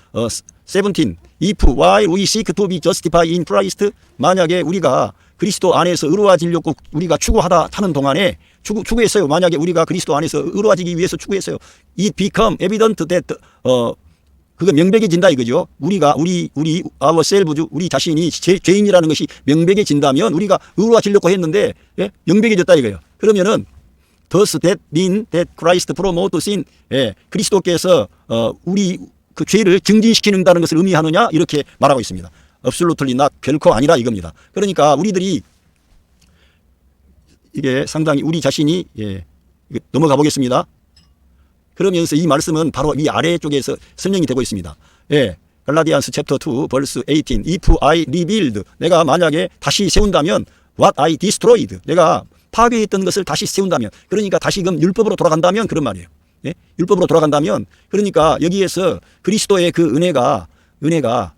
17 If while we seek to be justified in Christ 만약에 우리가 그리스도 안에서 의로워지려고 우리가 추구하다 하는 동안에 추구했어요. 만약에 우리가 그리스도 안에서 의로워지기 위해서 추구했어요. It become evident that 그거 명백해진다 이거죠. 우리가 우리 ourselves 우리 자신이 죄인이라는 것이 명백해진다면 우리가 의로워지려고 했는데 예? 명백해졌다 이거예요. 그러면은 Does that mean that Christ promote sin? 예, 그리스도께서 우리 그 죄를 증진시키는다는 것을 의미하느냐 이렇게 말하고 있습니다. Absolutely not, 결코 아니라 이겁니다. 그러니까 우리들이 이게 상당히 우리 자신이 넘어가 보겠습니다. 그러면서 이 말씀은 바로 이 아래쪽에서 설명이 되고 있습니다. 예, 갈라디안스 챕터 2 벌스 18 If I rebuild 내가 만약에 다시 세운다면 what I destroyed 내가 파괴했던 것을 다시 세운다면 그러니까 다시금 율법으로 돌아간다면 그런 말이에요. 예? 율법으로 돌아간다면 그러니까 여기에서 그리스도의 그 은혜가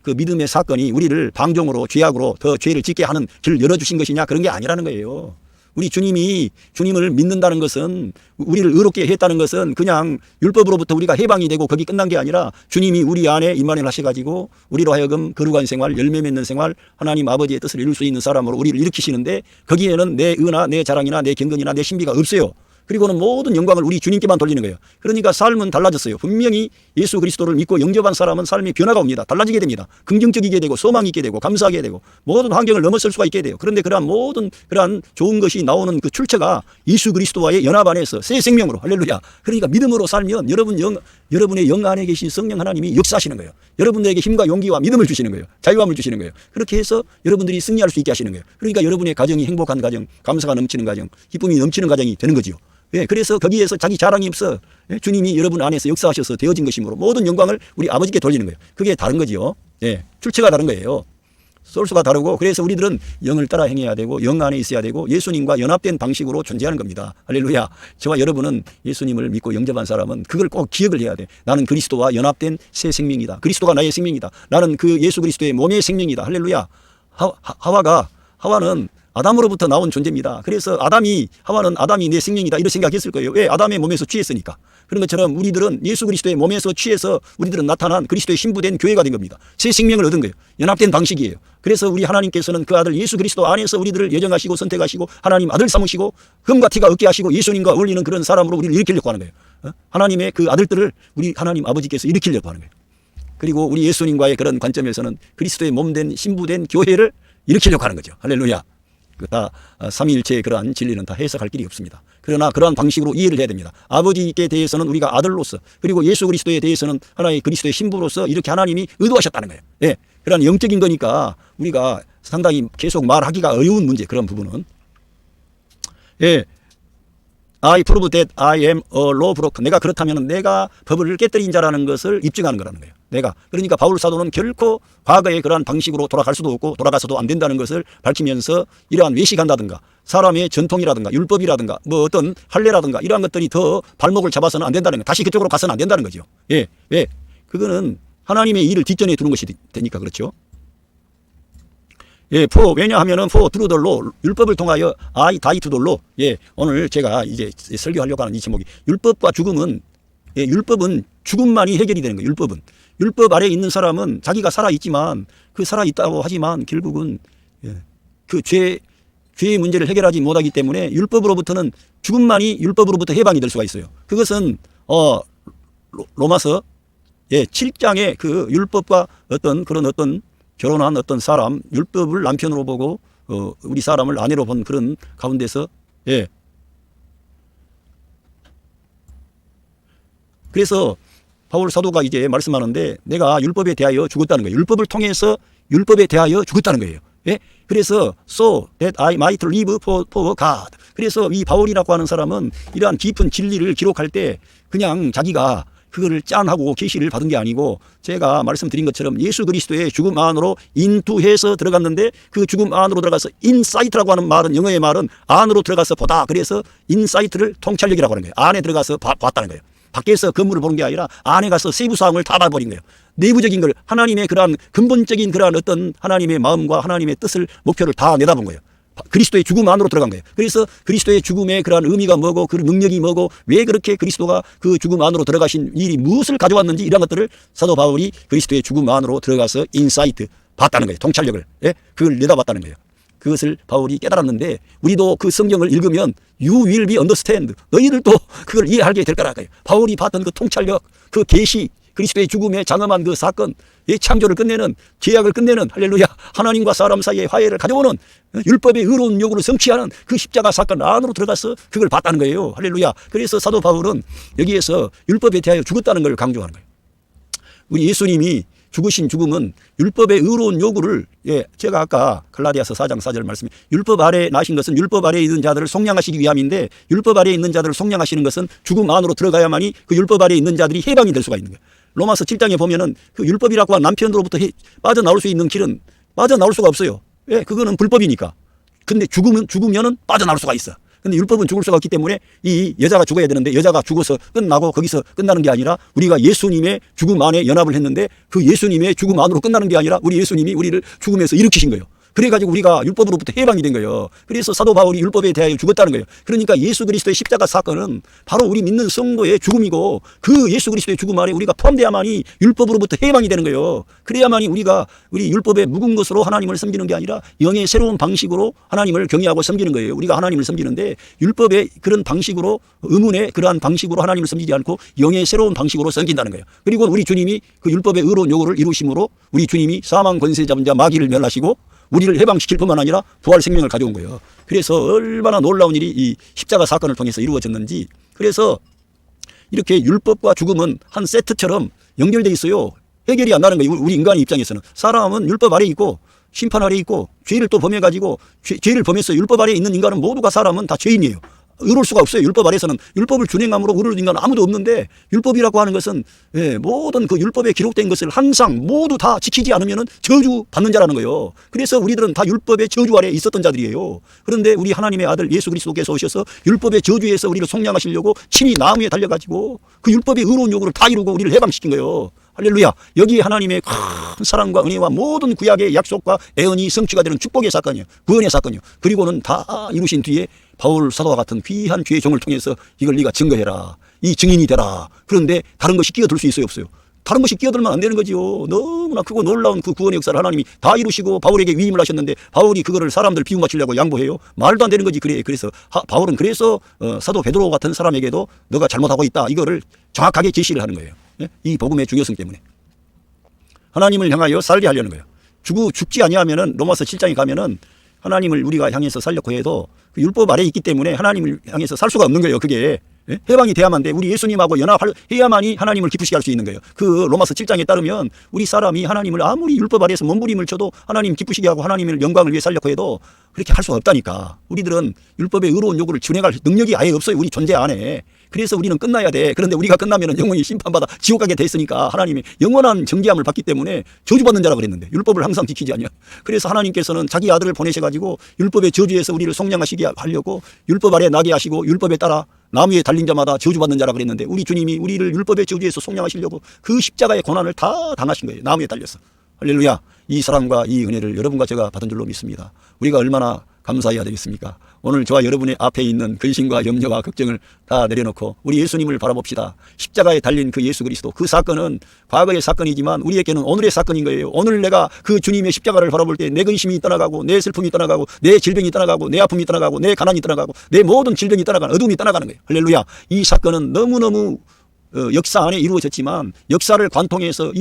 그 믿음의 사건이 우리를 방종으로 죄악으로 더 죄를 짓게 하는 길을 열어주신 것이냐 그런 게 아니라는 거예요. 우리 주님을 믿는다는 것은 우리를 의롭게 했다는 것은 그냥 율법으로부터 우리가 해방이 되고 거기 끝난 게 아니라 주님이 우리 안에 임만을 하셔가지고 우리로 하여금 거룩한 생활, 열매 맺는 생활, 하나님 아버지의 뜻을 이룰 수 있는 사람으로 우리를 일으키시는데 거기에는 내 의나 내 자랑이나 내 경건이나 내 신비가 없어요. 그리고는 모든 영광을 우리 주님께만 돌리는 거예요. 그러니까 삶은 달라졌어요. 분명히 예수 그리스도를 믿고 영접한 사람은 삶의 변화가 옵니다. 달라지게 됩니다. 긍정적이게 되고 소망이 있게 되고 감사하게 되고 모든 환경을 넘어설 수가 있게 돼요. 그런데 그러한 모든 그러한 좋은 것이 나오는 그 출처가 예수 그리스도와의 연합 안에서 새 생명으로 할렐루야. 그러니까 믿음으로 살면 여러분의 영 안에 계신 성령 하나님이 역사하시는 거예요. 여러분들에게 힘과 용기와 믿음을 주시는 거예요. 자유함을 주시는 거예요. 그렇게 해서 여러분들이 승리할 수 있게 하시는 거예요. 그러니까 여러분의 가정이 행복한 가정, 감사가 넘치는 가정, 기쁨이 넘치는 가정이 되는 거지요. 예, 그래서 거기에서 자기 자랑이 없어. 예, 주님이 여러분 안에서 역사하셔서 되어진 것이므로 모든 영광을 우리 아버지께 돌리는 거예요. 그게 다른 거지요. 예, 출처가 다른 거예요. 소스가 다르고 그래서 우리들은 영을 따라 행해야 되고 영 안에 있어야 되고 예수님과 연합된 방식으로 존재하는 겁니다. 할렐루야. 저와 여러분은 예수님을 믿고 영접한 사람은 그걸 꼭 기억을 해야 돼. 나는 그리스도와 연합된 새 생명이다. 그리스도가 나의 생명이다. 나는 그 예수 그리스도의 몸의 생명이다. 할렐루야. 하와는 아담으로부터 나온 존재입니다. 그래서 하와는 아담이 내 생명이다 이렇게 생각했을 거예요. 왜? 아담의 몸에서 취했으니까. 그런 것처럼 우리들은 예수 그리스도의 몸에서 취해서 우리들은 나타난 그리스도의 신부된 교회가 된 겁니다. 새 생명을 얻은 거예요. 연합된 방식이에요. 그래서 우리 하나님께서는 그 아들 예수 그리스도 안에서 우리들을 예정하시고 선택하시고 하나님 아들 삼으시고 금과 티가 없게 하시고 예수님과 어울리는 그런 사람으로 우리를 일으키려고 하는 거예요. 하나님의 그 아들들을 우리 하나님 아버지께서 일으키려고 하는 거예요. 그리고 우리 예수님과의 그런 관점에서는 그리스도의 몸된 신부된 교회를 일으키려고 하는 거죠. 할렐루야. 다 삼위일체의 그러한 진리는 다 해석할 길이 없습니다. 그러나 그러한 방식으로 이해를 해야 됩니다. 아버지께 대해서는 우리가 아들로서, 그리고 예수 그리스도에 대해서는 하나의 그리스도의 신부로서 이렇게 하나님이 의도하셨다는 거예요. 예, 그런 영적인 거니까 우리가 상당히 계속 말하기가 어려운 문제, 그런 부분은. 예, I prove that I am a law broker. 내가 그렇다면 내가 법을 깨뜨린 자라는 것을 입증하는 거라는 거예요. 내가. 그러니까 바울 사도는 결코 과거의 그러한 방식으로 돌아갈 수도 없고 돌아가서도 안 된다는 것을 밝히면서 이러한 외식한다든가 사람의 전통이라든가 율법이라든가 뭐 어떤 할례라든가 이러한 것들이 더 발목을 잡아서는 안 된다는 거예요. 다시 그쪽으로 가서는 안 된다는 거죠. 예, 왜? 그거는 하나님의 일을 뒷전에 두는 것이 되니까 그렇죠. 예, 왜냐하면은 through the law, 율법을 통하여 I die to the law. 예, 오늘 제가 이제 설교하려고 하는 이 제목이 율법과 죽음은, 예, 율법은 죽음만이 해결이 되는 거예요. 율법 아래에 있는 사람은 자기가 살아있지만 그 살아있다고 하지만 결국은, 예, 그 죄의 문제를 해결하지 못하기 때문에 율법으로부터는 죽음만이 율법으로부터 해방이 될 수가 있어요. 그것은 로마서, 예, 7장의 그 율법과 어떤 결혼한 어떤 사람, 율법을 남편으로 보고 우리 사람을 아내로 본 그런 가운데서, 예, 그래서 바울 사도가 이제 말씀하는데 내가 율법에 대하여 죽었다는 거예요. 율법을 통해서 율법에 대하여 죽었다는 거예요. 예? 그래서 so that I might live for God. 그래서 이 바울이라고 하는 사람은 이러한 깊은 진리를 기록할 때 그냥 자기가 그거를 짠하고 계시를 받은 게 아니고 제가 말씀드린 것처럼 예수 그리스도의 죽음 안으로 인투해서 들어갔는데 그 죽음 안으로 들어가서 인사이트라고 하는 말은, 영어의 말은 안으로 들어가서 보다. 그래서 인사이트를 통찰력이라고 하는 거예요. 안에 들어가서 봤다는 거예요. 밖에서 건물을 보는 게 아니라 안에 가서 세부 사항을 다 봐버린 거예요. 내부적인 걸, 하나님의 그러한 근본적인 그러한 어떤 하나님의 마음과 하나님의 뜻을, 목표를 다 내다본 거예요. 그리스도의 죽음 안으로 들어간 거예요. 그래서 그리스도의 죽음의 그러한 의미가 뭐고 그 능력이 뭐고 왜 그렇게 그리스도가 그 죽음 안으로 들어가신 일이 무엇을 가져왔는지 이런 것들을 사도 바울이 그리스도의 죽음 안으로 들어가서 인사이트 봤다는 거예요. 통찰력을. 예? 그걸 내다봤다는 거예요. 그것을 바울이 깨달았는데 우리도 그 성경을 읽으면 You will be understand. 너희들도 그걸 이해하게 될 거라고요. 바울이 봤던 그 통찰력, 그 계시, 그리스도의 죽음에 장엄한 그 사건, 이 창조를 끝내는, 죄악을 끝내는, 할렐루야, 하나님과 사람 사이의 화해를 가져오는 율법의 의로운 요구를 성취하는 그 십자가 사건 안으로 들어가서 그걸 봤다는 거예요. 할렐루야. 그래서 사도 바울은 여기에서 율법에 대하여 죽었다는 걸 강조하는 거예요. 우리 예수님이 죽으신 죽음은 율법의 의로운 요구를, 예, 제가 아까 갈라디아서 4장 4절 말씀에 율법 아래에 나신 것은 율법 아래에 있는 자들을 속량하시기 위함인데 율법 아래에 있는 자들을 속량하시는 것은 죽음 안으로 들어가야만이 그 율법 아래에 있는 자들이 해방이 될 수가 있는 거예요. 로마서 7장에 보면은 그 율법이라고 한 남편으로부터 빠져나올 수 있는 길은 빠져나올 수가 없어요. 예, 그거는 불법이니까. 근데 죽으면은 빠져나올 수가 있어. 근데 율법은 죽을 수가 없기 때문에 이 여자가 죽어야 되는데 여자가 죽어서 끝나고 거기서 끝나는 게 아니라 우리가 예수님의 죽음 안에 연합을 했는데 그 예수님의 죽음 안으로 끝나는 게 아니라 우리 예수님이 우리를 죽음에서 일으키신 거예요. 그래가지고 우리가 율법으로부터 해방이 된 거예요. 그래서 사도 바울이 율법에 대하여 죽었다는 거예요. 그러니까 예수 그리스도의 십자가 사건은 바로 우리 믿는 성도의 죽음이고 그 예수 그리스도의 죽음 안에 우리가 포함돼야만이 율법으로부터 해방이 되는 거예요. 그래야만이 우리가 우리 율법에 묵은 것으로 하나님을 섬기는 게 아니라 영의 새로운 방식으로 하나님을 경외하고 섬기는 거예요. 우리가 하나님을 섬기는데 율법의 그런 방식으로, 의문의 그러한 방식으로 하나님을 섬기지 않고 영의 새로운 방식으로 섬긴다는 거예요. 그리고 우리 주님이 그 율법의 의로운 요구를 이루심으로 우리 주님이 사망 권세 잡은 자 마귀를 멸하시고 우리를 해방시킬 뿐만 아니라 부활 생명을 가져온 거예요. 그래서 얼마나 놀라운 일이 이 십자가 사건을 통해서 이루어졌는지. 그래서 이렇게 율법과 죽음은 한 세트처럼 연결되어 있어요. 해결이 안 나는 거예요. 우리 인간의 입장에서는. 사람은 율법 아래에 있고 심판 아래에 있고 죄를 또 범해가지고 죄를 범해서 율법 아래에 있는 인간은 모두가 사람은 다 죄인이에요. 의로울 수가 없어요. 율법 아래서는. 율법을 준행함으로 의로울 인간은 아무도 없는데 율법이라고 하는 것은, 예, 모든 그 율법에 기록된 것을 항상 모두 다 지키지 않으면 저주 받는 자라는 거예요. 그래서 우리들은 다 율법의 저주 아래에 있었던 자들이에요. 그런데 우리 하나님의 아들 예수 그리스도께서 오셔서 율법의 저주에서 우리를 속량하시려고 친히 나무에 달려가지고 그 율법의 의로운 요구를 다 이루고 우리를 해방시킨 거예요. 할렐루야. 여기에 하나님의 큰 사랑과 은혜와 모든 구약의 약속과 애언이 성취가 되는 축복의 사건이에요. 구원의 사건이에요. 그리고는 다 이루신 뒤에 바울 사도와 같은 귀한 주의 종을 통해서 이걸 네가 증거해라. 이 증인이 되라. 그런데 다른 것이 끼어들 수 있어요, 없어요? 다른 것이 끼어들면 안 되는 거지요. 너무나 크고 놀라운 그 구원의 역사를 하나님이 다 이루시고 바울에게 위임을 하셨는데 바울이 그거를 사람들 비유 맞추려고 양보해요. 말도 안 되는 거지. 그래. 그래서 바울은 그래서 사도 베드로 같은 사람에게도 너가 잘못하고 있다. 이거를 정확하게 제시를 하는 거예요. 이 복음의 중요성 때문에. 하나님을 향하여 살게 하려는 거예요. 죽지 아니하면은 로마서 7장에 가면은 하나님을 우리가 향해서 살려고 해도 그 율법 아래에 있기 때문에 하나님을 향해서 살 수가 없는 거예요. 그게 예? 해방이 돼야만 돼. 우리 예수님하고 연합해야만이 하나님을 기쁘시게 할 수 있는 거예요. 그 로마서 7장에 따르면 우리 사람이 하나님을 아무리 율법 아래에서 몸부림을 쳐도 하나님 기쁘시게 하고 하나님을 영광을 위해 살려고 해도 그렇게 할 수가 없다니까. 우리들은 율법의 의로운 요구를 준행할 능력이 아예 없어요. 우리 존재 안에. 그래서 우리는 끝나야 돼. 그런데 우리가 끝나면 영원히 심판받아 지옥 가게 돼 있으니까 하나님이 영원한 정죄함을 받기 때문에 저주받는 자라 그랬는데 율법을 항상 지키지 않냐. 그래서 하나님께서는 자기 아들을 보내셔가지고 율법의 저주에서 우리를 속량하시게 하려고 율법 아래 나게 하시고 율법에 따라 나무에 달린 자마다 저주받는 자라 그랬는데 우리 주님이 우리를 율법의 저주에서 속량하시려고 그 십자가의 고난을 다 당하신 거예요. 나무에 달려서. 할렐루야. 이 사랑과 이 은혜를 여러분과 제가 받은 줄로 믿습니다. 우리가 얼마나 감사해야 되겠습니까? 오늘 저와 여러분의 앞에 있는 근심과 염려와 걱정을 다 내려놓고 우리 예수님을 바라봅시다. 십자가에 달린 그 예수 그리스도, 그 사건은 과거의 사건이지만 우리에게는 오늘의 사건인 거예요. 오늘 내가 그 주님의 십자가를 바라볼 때 내 근심이 떠나가고 내 슬픔이 떠나가고 내 질병이 떠나가고 내 아픔이 떠나가고 내 가난이 떠나가고 내 모든 질병이 떠나가는 어둠이 떠나가는 거예요. 할렐루야. 이 사건은 너무너무 역사 안에 이루어졌지만 역사를 관통해서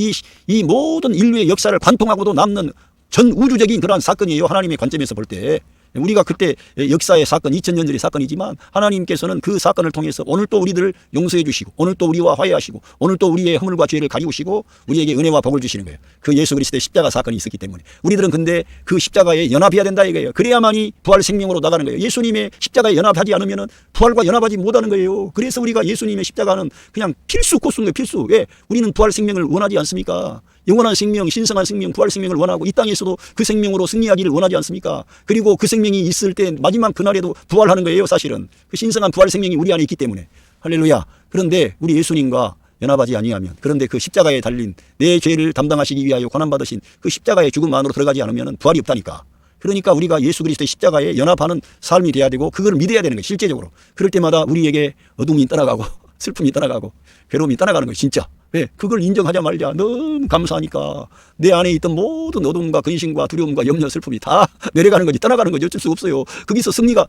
이 모든 인류의 역사를 관통하고도 남는 전 우주적인 그러한 사건이에요. 하나님의 관점에서 볼 때. 우리가 그때 역사의 사건, 2000년 전의 사건이지만 하나님께서는 그 사건을 통해서 오늘 또 우리들을 용서해 주시고 오늘 또 우리와 화해하시고 오늘 또 우리의 허물과 죄를 가리우시고 우리에게 은혜와 복을 주시는 거예요. 그 예수 그리스도의 십자가 사건이 있었기 때문에 우리들은 근데 그 십자가에 연합해야 된다 이거예요. 그래야만이 부활 생명으로 나가는 거예요. 예수님의 십자가에 연합하지 않으면 부활과 연합하지 못하는 거예요. 그래서 우리가 예수님의 십자가는 그냥 필수 코스인 거예요. 필수. 왜? 우리는 부활 생명을 원하지 않습니까? 영원한 생명, 신성한 생명, 부활 생명을 원하고 이 땅에서도 그 생명으로 승리하기를 원하지 않습니까? 그리고 그 생명이 있을 때 마지막 그날에도 부활하는 거예요. 사실은 그 신성한 부활 생명이 우리 안에 있기 때문에. 할렐루야. 그런데 우리 예수님과 연합하지 아니하면, 그런데 그 십자가에 달린 내 죄를 담당하시기 위하여 고난받으신 그 십자가의 죽음 안으로 들어가지 않으면 부활이 없다니까. 그러니까 우리가 예수 그리스도의 십자가에 연합하는 삶이 돼야 되고 그걸 믿어야 되는 거예요. 실제적으로. 그럴 때마다 우리에게 어둠이 떠나가고 슬픔이 떠나가고 괴로움이 떠나가는 거예요. 진짜. 왜? 그걸 인정하자 말자. 너무 감사하니까 내 안에 있던 모든 어둠과 근심과 두려움과 염려, 슬픔이 다 내려가는 거지, 떠나가는 거지. 어쩔 수 없어요. 거기서 승리가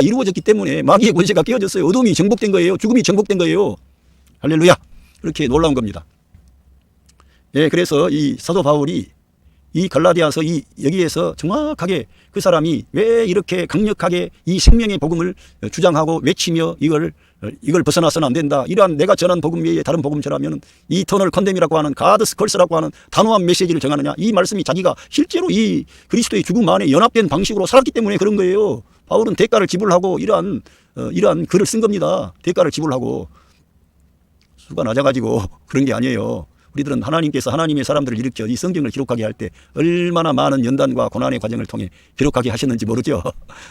이루어졌기 때문에 마귀의 권세가 깨어졌어요. 어둠이 정복된 거예요. 죽음이 정복된 거예요. 할렐루야. 그렇게 놀라운 겁니다. 예, 그래서 이 사도 바울이 이 갈라디아서 여기에서 정확하게 그 사람이 왜 이렇게 강력하게 이 생명의 복음을 주장하고 외치며 이걸 벗어나서는 안 된다. 이러한 내가 전한 복음 외에 다른 복음 전하면 이터널 컨뎀이라고 하는 가드스 컬스라고 하는 단호한 메시지를 정하느냐. 이 말씀이 자기가 실제로 이 그리스도의 죽음 안에 연합된 방식으로 살았기 때문에 그런 거예요. 바울은 대가를 지불하고 이러한 글을 쓴 겁니다. 대가를 지불하고 수가 낮아가지고 그런 게 아니에요. 우리들은 하나님께서 하나님의 사람들을 일으켜 이 성경을 기록하게 할 때 얼마나 많은 연단과 고난의 과정을 통해 기록하게 하셨는지 모르죠.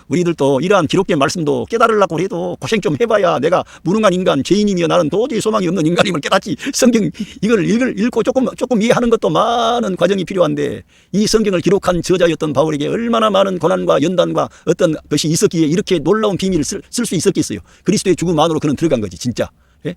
우리들도 이러한 기록된 말씀도 깨달으려고 해도 고생 좀 해봐야 내가 무능한 인간, 죄인이며 나는 도저히 소망이 없는 인간임을 깨닫지. 성경 이걸 읽고 조금 이해하는 것도 많은 과정이 필요한데 이 성경을 기록한 저자였던 바울에게 얼마나 많은 고난과 연단과 어떤 것이 있었기에 이렇게 놀라운 비밀을 쓸 수 있었겠어요. 그리스도의 죽음 안으로 그는 들어간 거지 진짜. 예?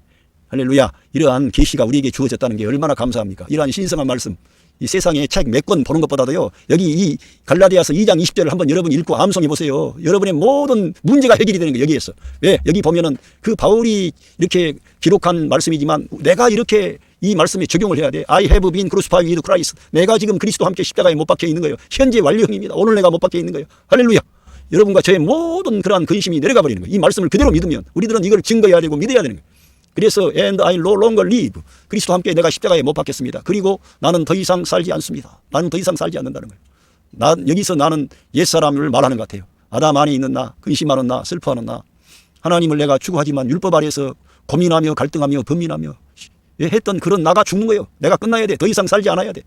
할렐루야. 이러한 계시가 우리에게 주어졌다는 게 얼마나 감사합니까? 이러한 신성한 말씀, 이 세상에 책 몇 권 보는 것보다도요, 여기 이 갈라디아서 2장 20절을 한번 여러분 읽고 암송해 보세요. 여러분의 모든 문제가 해결이 되는 거예요. 여기에서. 왜? 여기 보면은 그 바울이 이렇게 기록한 말씀이지만 내가 이렇게 이 말씀에 적용을 해야 돼. I have been crucified with Christ. 내가 지금 그리스도와 함께 십자가에 못 박혀 있는 거예요. 현재 완료형입니다. 오늘 내가 못 박혀 있는 거예요. 할렐루야. 여러분과 저의 모든 그러한 근심이 내려가 버리는 거예요. 이 말씀을 그대로 믿으면 우리들은 이걸 증거해야 되고 믿어야 되는 거예요. 그래서 and I no longer live. 그리스도와 함께 내가 십자가에 못 박혔습니다. 그리고 나는 더 이상 살지 않습니다. 나는 더 이상 살지 않는다는 거예요. 여기서 나는 옛사람을 말하는 것 같아요. 아담 안에 있는 나, 근심하는 나, 슬퍼하는 나. 하나님을 내가 추구하지만 율법 아래에서 고민하며 갈등하며 범민하며 했던 그런 나가 죽는 거예요. 내가 끝나야 돼. 더 이상 살지 않아야 돼.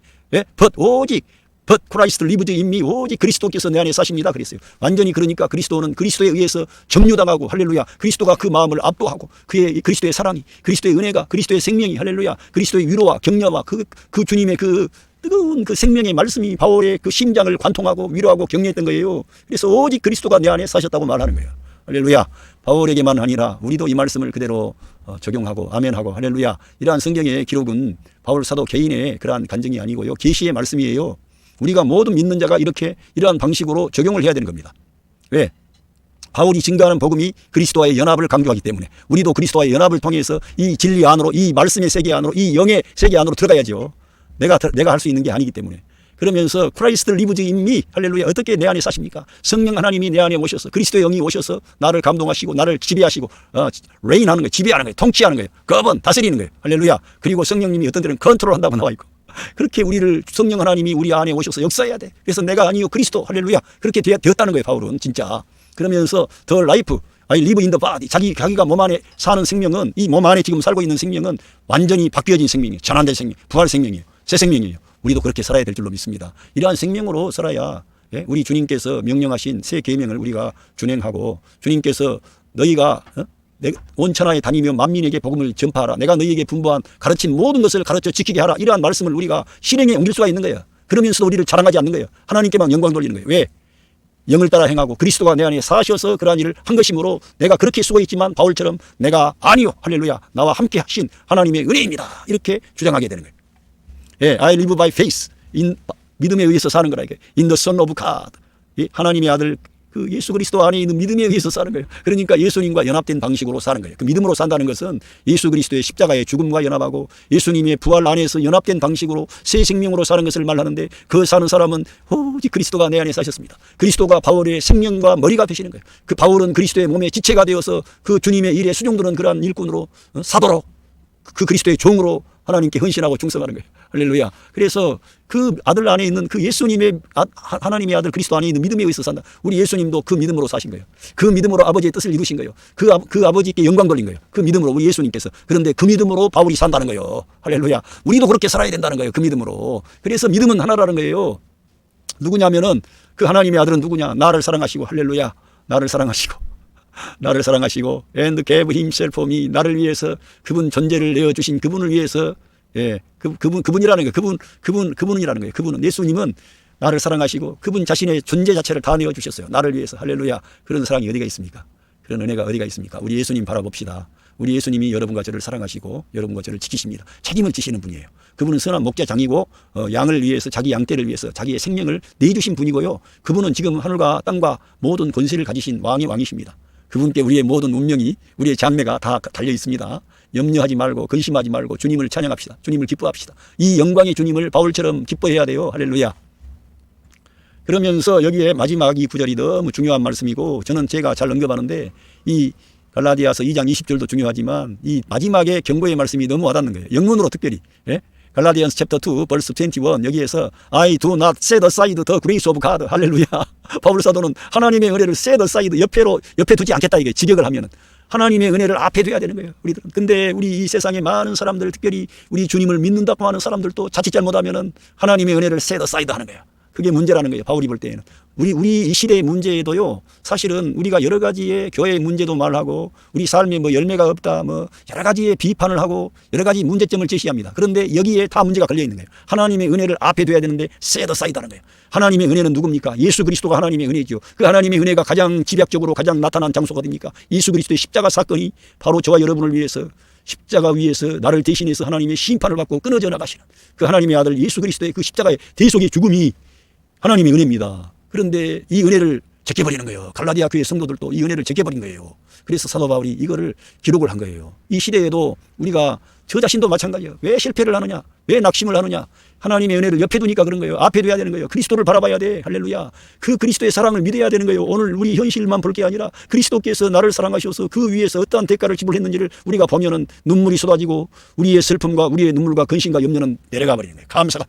But Christ lived in me. 오직 그리스도께서 내 안에 사십니다. 그랬어요. 완전히 그러니까 그리스도는 그리스도에 의해서 점유당하고 할렐루야. 그리스도가 그 마음을 압도하고 그리스도의 사랑이, 그리스도의 은혜가, 그리스도의 생명이 할렐루야. 그리스도의 위로와 격려와 그 주님의 그 뜨거운 그 생명의 말씀이 바울의 그 심장을 관통하고 위로하고 격려했던 거예요. 그래서 오직 그리스도가 내 안에 사셨다고 말하는 거예요. 할렐루야. 바울에게만 아니라 우리도 이 말씀을 그대로 적용하고 아멘하고 할렐루야. 이러한 성경의 기록은 바울 사도 개인의 그러한 간증이 아니고요. 계시의 말씀이에요. 우리가 모든 믿는 자가 이러한 방식으로 적용을 해야 되는 겁니다. 왜? 바울이 증거하는 복음이 그리스도와의 연합을 강조하기 때문에 우리도 그리스도와의 연합을 통해서 이 진리 안으로, 이 말씀의 세계 안으로, 이 영의 세계 안으로 들어가야죠. 내가 할 수 있는 게 아니기 때문에. 그러면서 크라이스트 리브즈 인 미, 할렐루야. 어떻게 내 안에 사십니까? 성령 하나님이 내 안에 오셔서 그리스도의 영이 오셔서 나를 감동하시고 나를 지배하시고 레인하는 거예요. 지배하는 거예요. 통치하는 거예요. 거번 다스리는 거예요. 할렐루야. 그리고 성령님이 어떤 데는 컨트롤한다고 나와 있고, 그렇게 우리를 성령 하나님이 우리 안에 오셔서 역사해야 돼. 그래서 내가 아니요 그리스도, 할렐루야. 그렇게 되었다는 거예요. 바울은 진짜. 그러면서 더 라이프, I live in the body. 자기가 몸 안에 사는 생명은, 이 몸 안에 지금 살고 있는 생명은 완전히 바뀌어진 생명이에요. 전환된 생명, 부활 생명이에요. 새 생명이에요. 우리도 그렇게 살아야 될 줄로 믿습니다. 이러한 생명으로 살아야 우리 주님께서 명령하신 새 계명을 우리가 준행하고, 주님께서 너희가 온 천하에 다니며 만민에게 복음을 전파하라. 내가 너희에게 분부한 가르친 모든 것을 가르쳐 지키게 하라. 이러한 말씀을 우리가 실행에 옮길 수가 있는 거예요. 그러면서도 우리를 자랑하지 않는 거예요. 하나님께만 영광 돌리는 거예요. 왜? 영을 따라 행하고 그리스도가 내 안에 사셔서 그러한 일을 한 것이므로 내가 그렇게 수고했지만 바울처럼 내가 아니요, 할렐루야, 나와 함께 하신 하나님의 은혜입니다. 이렇게 주장하게 되는 거예요. I live by faith. 믿음에 의해서 사는 거라. 이게 in the Son of God. 하나님의 아들 그 예수 그리스도 안에 있는 믿음에 의해서 사는 거예요. 그러니까 예수님과 연합된 방식으로 사는 거예요. 그 믿음으로 산다는 것은 예수 그리스도의 십자가의 죽음과 연합하고 예수님의 부활 안에서 연합된 방식으로 새 생명으로 사는 것을 말하는데, 그 사는 사람은 오직 그리스도가 내 안에 사셨습니다. 그리스도가 바울의 생명과 머리가 되시는 거예요. 그 바울은 그리스도의 몸의 지체가 되어서 그 주님의 일에 수종드는 그러한 일꾼으로 사도로 그 그리스도의 종으로 하나님께 헌신하고 충성하는 거예요. 할렐루야. 그래서 그 아들 안에 있는 그 예수님의 하나님의 아들 그리스도 안에 있는 믿음에 의해서 산다. 우리 예수님도 그 믿음으로 사신 거예요. 그 믿음으로 아버지의 뜻을 이루신 거예요. 그 아버지께 영광 돌린 거예요. 그 믿음으로 우리 예수님께서. 그런데 그 믿음으로 바울이 산다는 거예요. 할렐루야. 우리도 그렇게 살아야 된다는 거예요. 그 믿음으로. 그래서 믿음은 하나라는 거예요. 누구냐면은 그 하나님의 아들은 누구냐? 나를 사랑하시고, 할렐루야, 나를 사랑하시고 and gave himself for me. 나를 위해서 그분 존재를 내어주신 그분을 위해서, 그분이라는 거예요. 그분이라는 거예요. 그분은, 예수님은 나를 사랑하시고 그분 자신의 존재 자체를 다 내어주셨어요. 나를 위해서. 할렐루야. 그런 사랑이 어디가 있습니까? 그런 은혜가 어디가 있습니까? 우리 예수님 바라봅시다. 우리 예수님이 여러분과 저를 사랑하시고 여러분과 저를 지키십니다. 책임을 지시는 분이에요. 그분은 선한 목자장이고 양을 위해서, 자기 양떼를 위해서 자기의 생명을 내주신 분이고요. 그분은 지금 하늘과 땅과 모든 권세를 가지신 왕의 왕이십니다. 그분께 우리의 모든 운명이, 우리의 장래가 다 달려 있습니다. 염려하지 말고 근심하지 말고 주님을 찬양합시다. 주님을 기뻐합시다. 이 영광의 주님을 바울처럼 기뻐해야 돼요. 할렐루야. 그러면서 여기에 마지막 이 구절이 너무 중요한 말씀이고, 저는 제가 잘 언급하는데 이 갈라디아서 2장 20절도 중요하지만 이 마지막에 경고의 말씀이 너무 와닿는 거예요. 영문으로 특별히. 갈라디안스 챕터 2 벌스 21, 여기에서 I do not set aside the grace of God. 할렐루야. 바울 사도는 하나님의 은혜를 set aside, 옆에 두지 않겠다, 이게 직역을 하면은 하나님의 은혜를 앞에 둬야 되는 거예요, 우리들은. 근데 우리 이 세상의 많은 사람들, 특별히 우리 주님을 믿는다고 하는 사람들도 자칫 잘못하면은 하나님의 은혜를 set aside 하는 거예요. 그게 문제라는 거예요. 바울이 볼 때에는. 우리 이 시대의 문제에도요, 사실은 우리가 여러 가지의 교회의 문제도 말하고 우리 삶에 뭐 열매가 없다, 뭐 여러 가지의 비판을 하고 여러 가지 문제점을 제시합니다. 그런데 여기에 다 문제가 걸려 있는 거예요. 하나님의 은혜를 앞에 둬야 되는데 set aside 하는 거예요. 하나님의 은혜는 누굽니까? 예수 그리스도가 하나님의 은혜죠. 그 하나님의 은혜가 가장 집약적으로 가장 나타난 장소가 어딥니까? 예수 그리스도의 십자가 사건이 바로 저와 여러분을 위해서 십자가 위에서 나를 대신해서 하나님의 심판을 받고 끊어져 나가시는 그 하나님의 아들 예수 그리스도의 그 십자가의 대속의 죽음이 하나님의 은혜입니다. 그런데 이 은혜를 제껴버리는 거예요. 갈라디아 교회 성도들도 이 은혜를 제껴버린 거예요. 그래서 사도 바울이 이거를 기록을 한 거예요. 이 시대에도 우리가 저 자신도 마찬가지예요. 왜 실패를 하느냐? 왜 낙심을 하느냐? 하나님의 은혜를 옆에 두니까 그런 거예요. 앞에 둬야 되는 거예요. 그리스도를 바라봐야 돼. 할렐루야. 그 그리스도의 사랑을 믿어야 되는 거예요. 오늘 우리 현실만 볼 게 아니라 그리스도께서 나를 사랑하셔서 그 위에서 어떠한 대가를 지불했는지를 우리가 보면은 눈물이 쏟아지고 우리의 슬픔과 우리의 눈물과 근심과 염려는 내려가 버리는 거예요. 감사가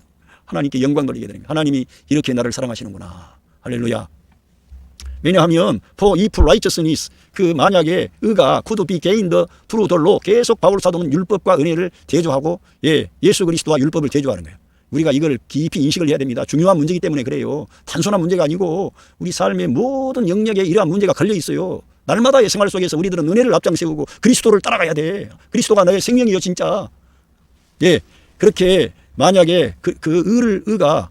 하나님께 영광 돌리게 되는 거예요. 하나님이 이렇게 나를 사랑하시는구나. 할렐루야. 왜냐하면 for if righteousness, 그 만약에 의가 could be gained through the law, 계속 바울 사도는 율법과 은혜를 대조하고 예수 그리스도와 율법을 대조하는 거예요. 우리가 이걸 깊이 인식을 해야 됩니다. 중요한 문제이기 때문에 그래요. 단순한 문제가 아니고 우리 삶의 모든 영역에 이러한 문제가 걸려 있어요. 날마다의 생활 속에서 우리들은 은혜를 앞장세우고 그리스도를 따라가야 돼. 그리스도가 나의 생명이요 진짜. 그렇게 만약에 그 의가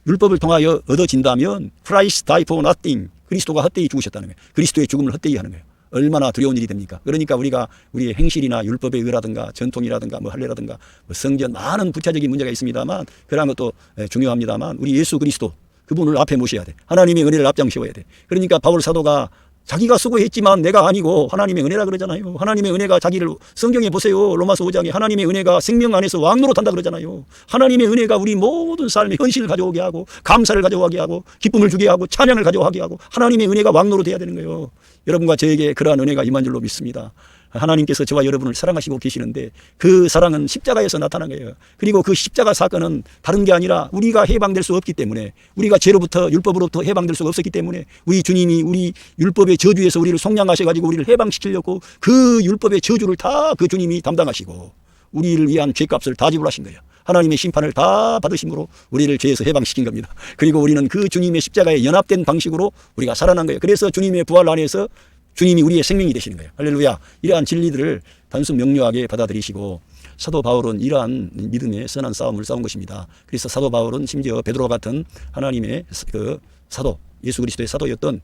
율법을 통하여 얻어진다면 Christ died for nothing. 그리스도가 헛되이 죽으셨다는 거예요. 그리스도의 죽음을 헛되이 하는 거예요. 얼마나 두려운 일이 됩니까? 그러니까 우리가 우리의 행실이나 율법의 의라든가 전통이라든가 뭐 할례라든가 뭐 성전 많은 부차적인 문제가 있습니다만 그런 것도 중요합니다만 우리 예수 그리스도 그분을 앞에 모셔야 돼. 하나님의 은혜를 앞장 세워야 돼. 그러니까 바울 사도가 자기가 수고했지만 내가 아니고 하나님의 은혜라 그러잖아요. 하나님의 은혜가 자기를 성경에 보세요. 로마서 5장에 하나님의 은혜가 생명 안에서 왕노릇한다 그러잖아요. 하나님의 은혜가 우리 모든 삶에 현실을 가져오게 하고 감사를 가져오게 하고 기쁨을 주게 하고 찬양을 가져오게 하고 하나님의 은혜가 왕노릇해야 되는 거예요. 여러분과 저에게 그러한 은혜가 임한 줄로 믿습니다. 하나님께서 저와 여러분을 사랑하시고 계시는데 그 사랑은 십자가에서 나타난 거예요. 그리고 그 십자가 사건은 다른 게 아니라 우리가 해방될 수 없기 때문에, 우리가 죄로부터 율법으로부터 해방될 수가 없었기 때문에 우리 주님이 우리 율법의 저주에서 우리를 속량하셔가지고 우리를 해방시키려고 그 율법의 저주를 다 그 주님이 담당하시고 우리를 위한 죄값을 다 지불하신 거예요. 하나님의 심판을 다 받으심으로 우리를 죄에서 해방시킨 겁니다. 그리고 우리는 그 주님의 십자가에 연합된 방식으로 우리가 살아난 거예요. 그래서 주님의 부활 안에서 주님이 우리의 생명이 되시는 거예요. 할렐루야. 이러한 진리들을 단순 명료하게 받아들이시고, 사도 바울은 이러한 믿음의 선한 싸움을 싸운 것입니다. 그래서 사도 바울은 심지어 베드로 같은 하나님의 그 사도, 예수 그리스도의 사도였던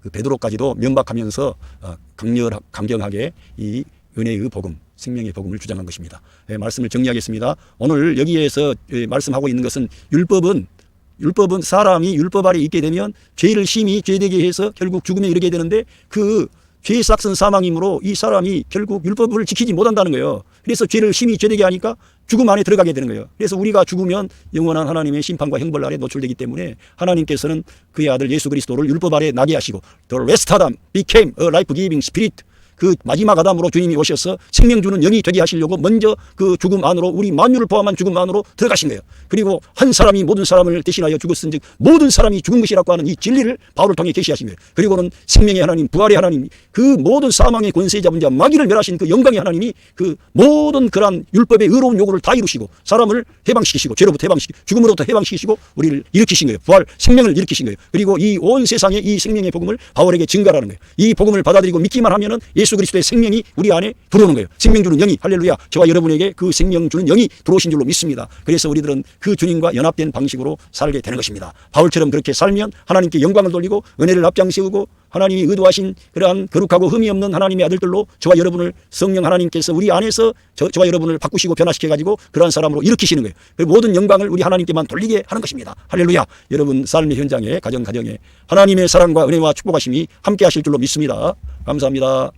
그 베드로까지도 면박하면서 강경하게 이 은혜의 복음, 생명의 복음을 주장한 것입니다. 말씀을 정리하겠습니다. 오늘 여기에서 말씀하고 있는 것은 율법은 사람이 율법 아래 있게 되면 죄를 심히 죄되게 해서 결국 죽음에 이르게 되는데, 그 죄의 싹은 사망이므로 이 사람이 결국 율법을 지키지 못한다는 거예요. 그래서 죄를 심히 죄되게 하니까 죽음 안에 들어가게 되는 거예요. 그래서 우리가 죽으면 영원한 하나님의 심판과 형벌 아래 노출되기 때문에 하나님께서는 그의 아들 예수 그리스도를 율법 아래 나게 하시고 The last Adam became a life-giving spirit, 그 마지막 아담으로 주님이 오셔서 생명 주는 영이 되게 하시려고 먼저 그 죽음 안으로, 우리 만유를 포함한 죽음 안으로 들어가신 거예요. 그리고 한 사람이 모든 사람을 대신하여 죽었은즉 모든 사람이 죽은 것이라고 하는 이 진리를 바울을 통해 계시하신 거예요. 그리고는 생명의 하나님, 부활의 하나님, 그 모든 사망의 권세 잡은 자, 마귀를 멸하신 그 영광의 하나님이 그 모든 그러한 율법의 의로운 요구를 다 이루시고 사람을 해방시키시고, 죄로부터 해방시키고 죽음으로부터 해방시키시고 우리를 일으키신 거예요. 부활, 생명을 일으키신 거예요. 그리고 이 온 세상에 이 생명의 복음을 바울에게 증가하는 거예요. 이 복음을 받아들이고 믿기만 하면은 예수 그리스도의 생명이 우리 안에 들어오는 거예요. 생명 주는 영이, 할렐루야, 저와 여러분에게 그 생명 주는 영이 들어오신 줄로 믿습니다. 그래서 우리들은 그 주님과 연합된 방식으로 살게 되는 것입니다. 바울처럼 그렇게 살면 하나님께 영광을 돌리고 은혜를 앞장세우고 하나님이 의도하신 그러한 거룩하고 흠이 없는 하나님의 아들들로 저와 여러분을 성령 하나님께서 우리 안에서 저와 여러분을 바꾸시고 변화시켜가지고 그러한 사람으로 일으키시는 거예요. 그 모든 영광을 우리 하나님께만 돌리게 하는 것입니다. 할렐루야. 여러분 삶의 현장에, 가정에 하나님의 사랑과 은혜와 축복하심이 함께 하실 줄로 믿습니다. 감사합니다.